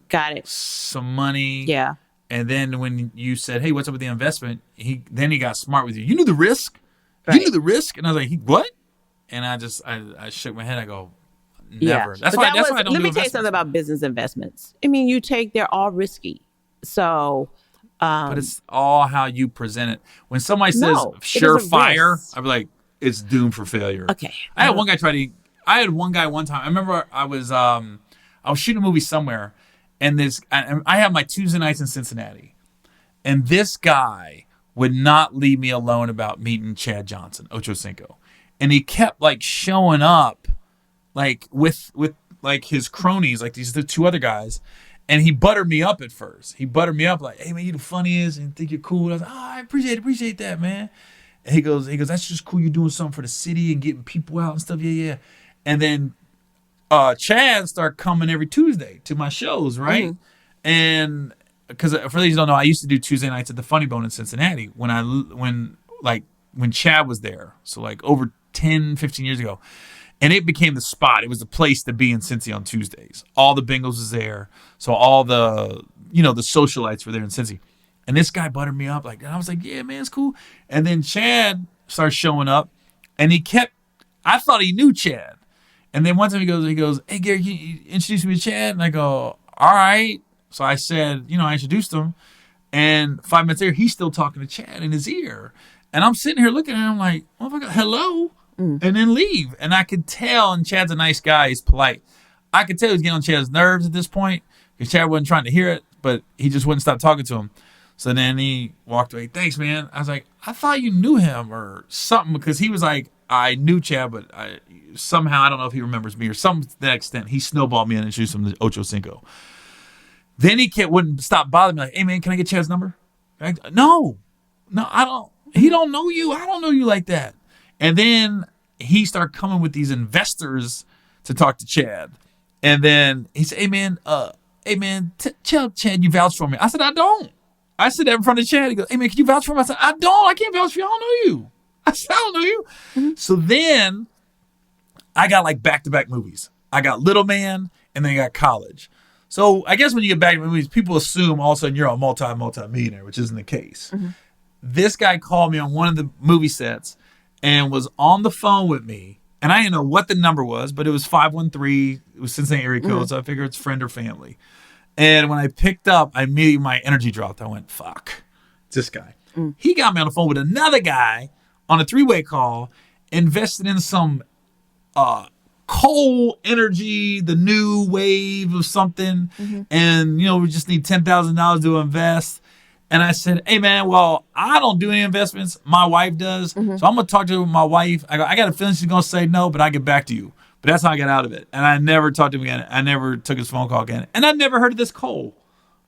got it. some money. Yeah. And then when you said, "Hey, what's up with the investment?" He got smart with you. You knew the risk. Right. You knew the risk, and I was like, "What?" And I shook my head. I go, "Never." Yeah. That's why I don't Let do me tell you something about business investments. I mean, they're all risky. So. But it's all how you present it. When somebody says No, surefire, risk. I'd be like, it's doomed for failure. Okay. I had one guy try to I had one guy one time. I remember I was shooting a movie somewhere, and I have my Tuesday nights in Cincinnati, and this guy would not leave me alone about meeting Chad Johnson, Ocho Cinco, and he kept like showing up, like with like his cronies, like the two other guys. And he buttered me up at first. He buttered me up like, "Hey man, you the funniest and think you're cool." And I was like, "Oh, I appreciate that, man." And he goes, "That's just cool. You're doing something for the city and getting people out and stuff." Yeah. And then Chad started coming every Tuesday to my shows, right? Mm-hmm. And because for those who don't know, I used to do Tuesday nights at the Funny Bone in Cincinnati when Chad was there. So like over 10, 15 years ago. And it became the spot. It was the place to be in Cincy on Tuesdays. All the Bengals was there. So all the, the socialites were there in Cincy. And this guy buttered me up. And I was like, yeah, man, it's cool. And then Chad started showing up. And I thought he knew Chad. And then one time he goes, "Hey, Gary, can you introduce me to Chad?" And I go, "All right." So I said, I introduced him. And 5 minutes later, he's still talking to Chad in his ear. And I'm sitting here looking at him like, "Motherfucker, hello?" And then leave. And I could tell, and Chad's a nice guy, he's polite. I could tell he was getting on Chad's nerves at this point because Chad wasn't trying to hear it, but he just wouldn't stop talking to him. So then he walked away. "Thanks, man." I was like, "I thought you knew him or something," because he was like, "I knew Chad, but somehow, I don't know if he remembers me," or something to that extent. He snowballed me and introduced him to Ocho Cinco. Then he wouldn't stop bothering me like, "Hey, man, can I get Chad's number?" No, I don't. He don't know you. I don't know you like that. And then he started coming with these investors to talk to Chad. And then he said, "Hey man, tell Chad you vouch for me." I said, "I don't." I said that in front of Chad. He goes, "Hey man, can you vouch for me?" I said, "I don't. I can't vouch for you. I don't know you." I said, "I don't know you." Mm-hmm. So then I got like back-to-back movies. I got Little Man and then I got College. So I guess when you get back to movies, people assume all of a sudden you're a multi-millionaire, which isn't the case. Mm-hmm. This guy called me on one of the movie sets and was on the phone with me. And I didn't know what the number was, but it was 513. It was Cincinnati area code, so I figured it's friend or family. And when I picked up, immediately my energy dropped. I went, "Fuck, it's this guy." He got me on the phone with another guy on a three-way call, invested in some coal energy, the new wave of something. Mm-hmm. And, we just need $10,000 to invest. And I said, "Hey, man, well, I don't do any investments. My wife does. Mm-hmm. So I'm going to talk to my wife. I got a feeling she's going to say no, but I'll get back to you." But that's how I got out of it. And I never talked to him again. I never took his phone call again. And I never heard of this coal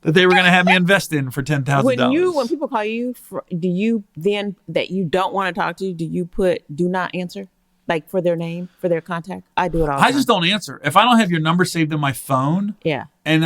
that they were going to have me invest in for $10,000. When people call you, do you then, that you don't want to talk to, do you put do not answer? Like for their name, for their contact? I do it all the time. I just don't answer. If I don't have your number saved in my phone, yeah. And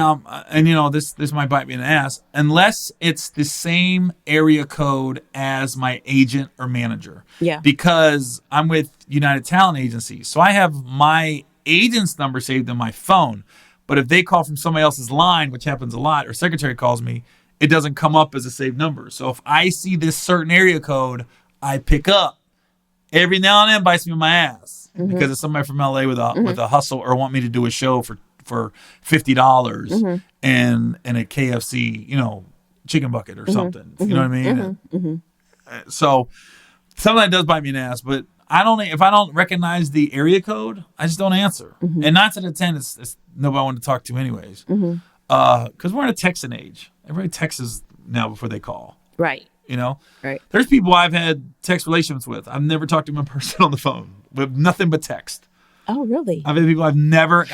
this might bite me in the ass, unless it's the same area code as my agent or manager. Yeah. Because I'm with United Talent Agency. So I have my agent's number saved in my phone. But if they call from somebody else's line, which happens a lot, or secretary calls me, it doesn't come up as a saved number. So if I see this certain area code, I pick up. Every now and then bites me in my ass because it's somebody from LA with a hustle or want me to do a show for $50 and a KFC, chicken bucket or something. You know what I mean? So something that does bite me in the ass, but if I don't recognize the area code, I just don't answer. And 9 out of 10, it's nobody I want to talk to anyways. Because we're in a texting age. Everybody texts now before they call. Right. Right. There's people I've had text relations with. I've never talked to them in person on the phone with nothing but text. Oh, really? I've had people I've never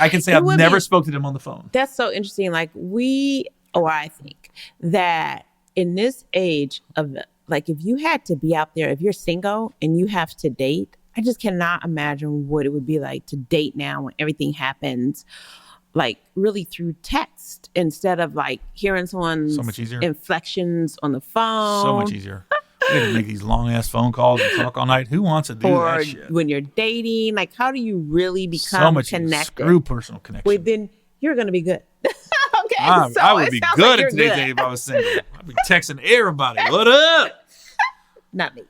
spoke to them on the phone. That's so interesting. Like I think that in this age of, like, if you had to be out there, if you're single and you have to date, I just cannot imagine what it would be like to date now when everything happens like really through text instead of like hearing someone's so much easier. Inflections on the phone. So much easier. We have to make these long ass phone calls and talk all night. Who wants to do that shit? When you're dating, like how do you really become so much connected? Screw personal connection. Well, then you're going to be good. Okay. I would be good at today's day if I was single. I'd be texting everybody. What up? Not me.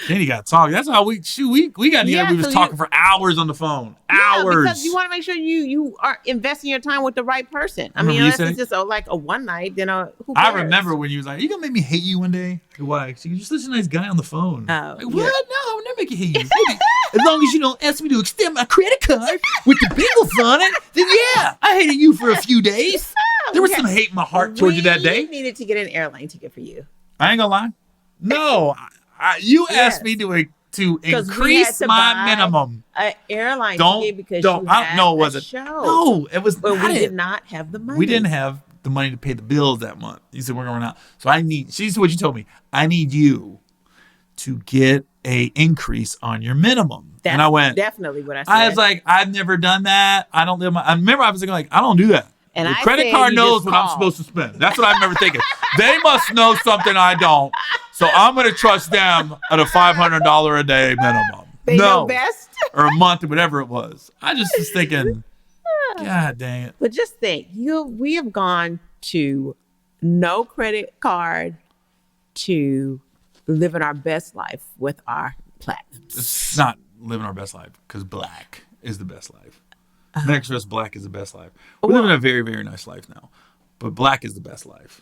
Kenny got talking. That's how we got together. We was talking for hours on the phone. Hours. Because you want to make sure you are investing your time with the right person. I mean, unless it's just like a one night, then who cares? I remember when you was like, "You gonna make me hate you one day?" Why? So you just such a nice guy on the phone. Oh, like, what? No, I would never make it hit you. Maybe, as long as you don't ask me to extend my credit card with the Bengals on it, then yeah, I hated you for a few days. There was some hate in my heart towards you that day. We needed to get an airline ticket for you. I ain't gonna lie. No, you asked me to increase my minimum. An airline ticket because you had a show. No, it was but not. We did not have the money. We didn't have the money to pay the bills that month. You said we're going out. So she's what you told me. I need you to get a increase on your minimum. That's and I went, definitely what I said. I was like, I've never done that. I remember I was thinking like, I don't do that. And the credit card knows what I'm supposed to spend. That's what I remember thinking. They must know something I don't. So I'm going to trust them at a $500 a day minimum. They know best. Or a month or whatever it was. I just was thinking, God dang it. But just think, we have gone to no credit card to living our best life with our platinums. It's not living our best life because black is the best life. Next to us, black is the best life. We're living a very, very nice life now. But black is the best life.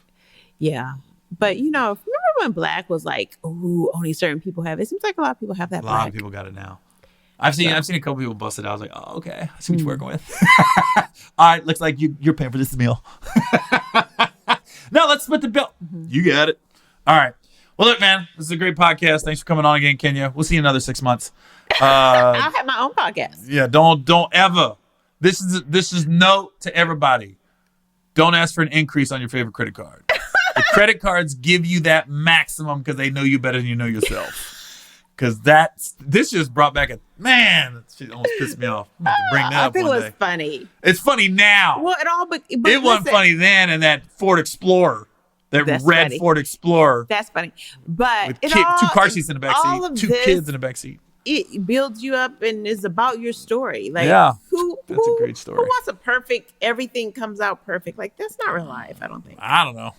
Yeah. But, remember when black was like, ooh, only certain people have it? It seems like a lot of people have that. A lot of people got it now. I've seen a couple people bust it out. I was like, oh, okay. I see what you're working with. All right, looks like you're paying for this meal. No, let's split the bill. You got it. All right. Well, look, man, this is a great podcast. Thanks for coming on again, Kenya. We'll see you in another 6 months. I'll have my own podcast. Yeah, don't ever. This is note to everybody. Don't ask for an increase on your favorite credit card. The credit cards give you that maximum because they know you better than you know yourself. Because this just brought back that shit almost pissed me off. I'm about to bring that up I think one it was day. Funny. It's funny now. Well, it wasn't funny then in that Ford Explorer. That red funny. Ford Explorer. That's funny. But with two car seats in the back seat, two kids in the back seat. It builds you up and is about your story. Like, that's a great story. Who wants everything comes out perfect? Like, that's not real life, I don't think. I don't know.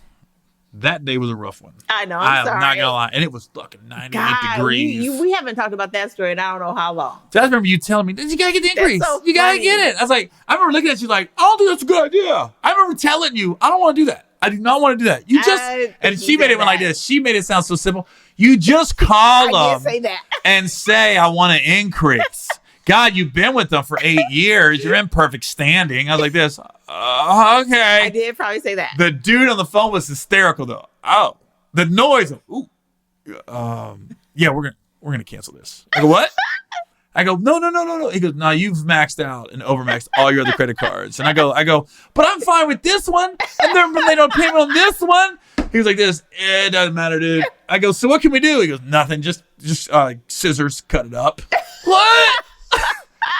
That day was a rough one. I know. I'm sorry. not going to lie. And it was fucking 98 degrees. We haven't talked about that story in I don't know how long. So I remember you telling me, you got to get the increase. So you got to get it. I was like, I remember looking at you like, I don't think that's a good idea. I remember telling you, I don't want to do that. I do not want to do that. And she made it like this. She made it sound so simple. You just call them say that. And say, I want an increase. God, you've been with them for 8 years. You're in perfect standing. I was like this. Okay. I did probably say that. The dude on the phone was hysterical though. Oh, the noise. Ooh. Yeah, we're gonna cancel this. I go, what? I go, no. He goes, no, you've maxed out and overmaxed all your other credit cards. And I go, but I'm fine with this one. And then they don't pay me on this one. He was like this. It doesn't matter, dude. I go, so what can we do? He goes, nothing. Just scissors, cut it up. What?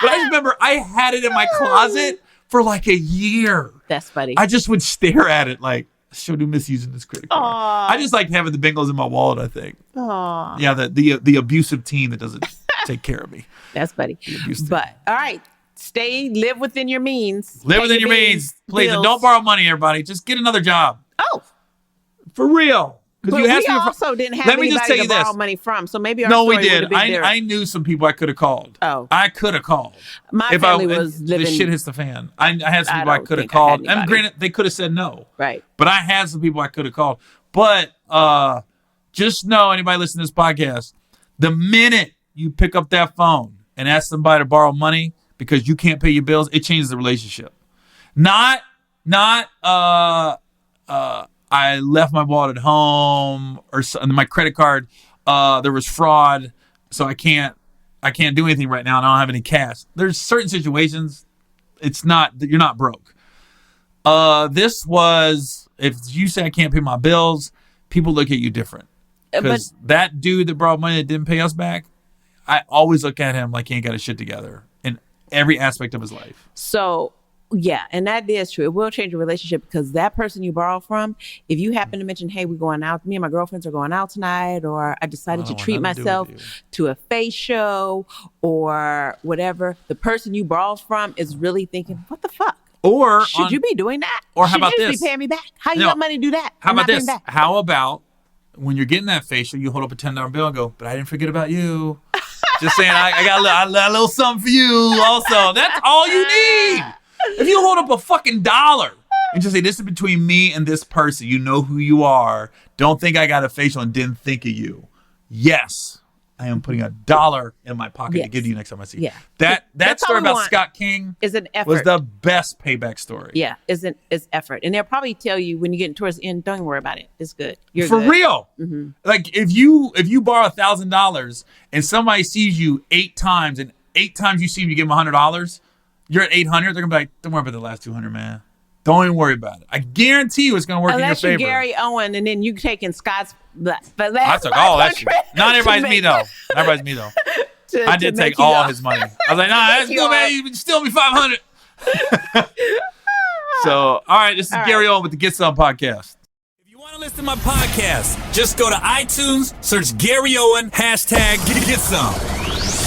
But I just remember I had it in my closet for like a year. That's funny. I just would stare at it like, I sure do miss using this credit card. Aww. I just like having the Bengals in my wallet, I think. Aww. Yeah, the abusive team that doesn't take care of me. That's funny. But, all right. Live within your means. Live within your means. Please. And don't borrow money, everybody. Just get another job. Oh. For real. But we also didn't have anybody to borrow money from, so maybe our story would have been different. I knew some people I could have called. Oh. I could have called. My family was living... The shit hits the fan. I had some people I could have called. And granted, they could have said no. Right. But I had some people I could have called. But just know, anybody listening to this podcast, the minute you pick up that phone and ask somebody to borrow money because you can't pay your bills, it changes the relationship. Not I left my wallet at home or my credit card. There was fraud, so I can't do anything right now, and I don't have any cash. There's certain situations. You're not broke. This was, if you say I can't pay my bills, people look at you different. Because that dude that borrowed money that didn't pay us back, I always look at him like he ain't got his shit together in every aspect of his life. So. Yeah, and that is true. It will change your relationship because that person you borrow from, if you happen to mention, hey, we're going out, me and my girlfriends are going out tonight, or I decided to treat myself to a face show or whatever, the person you borrow from is really thinking, what the fuck? Or should you be doing that? Or how about this? Should you be paying me back? How you got money to do that? How about this? How about when you're getting that facial, you hold up a $10 bill and go, but I didn't forget about you. Just saying, I got a little something for you also. That's all you need. If you hold up a fucking $1 and just say, this is between me and this person, you know who you are. Don't think I got a facial and didn't think of you. Yes. I am putting $1 in my pocket to Yes. give to you next time I see you. Yeah. That That's all story we about want. Scott King Is an effort. was the best payback story. Yeah, is effort. And they'll probably tell you when you get towards the end, don't worry about it. It's good. You're For good. real. Like if you borrow $1,000 and somebody sees you 8 times and 8 times you see them, you give them $100, you're at 800. They're gonna be like, don't worry about the last 200, man. Don't even worry about it. I guarantee you it's gonna work Unless in your you're favor. Gary Owen and then you taking Scott's but I took all that shit. Not everybody's me though. Not everybody's me though. I did take all his money. I was like, nah, that's you good, man. all- You still me 500. So, all right, this is Gary Owen with the Get Some Podcast. If you want to listen to my podcast, just go to iTunes, search Gary Owen, hashtag get some.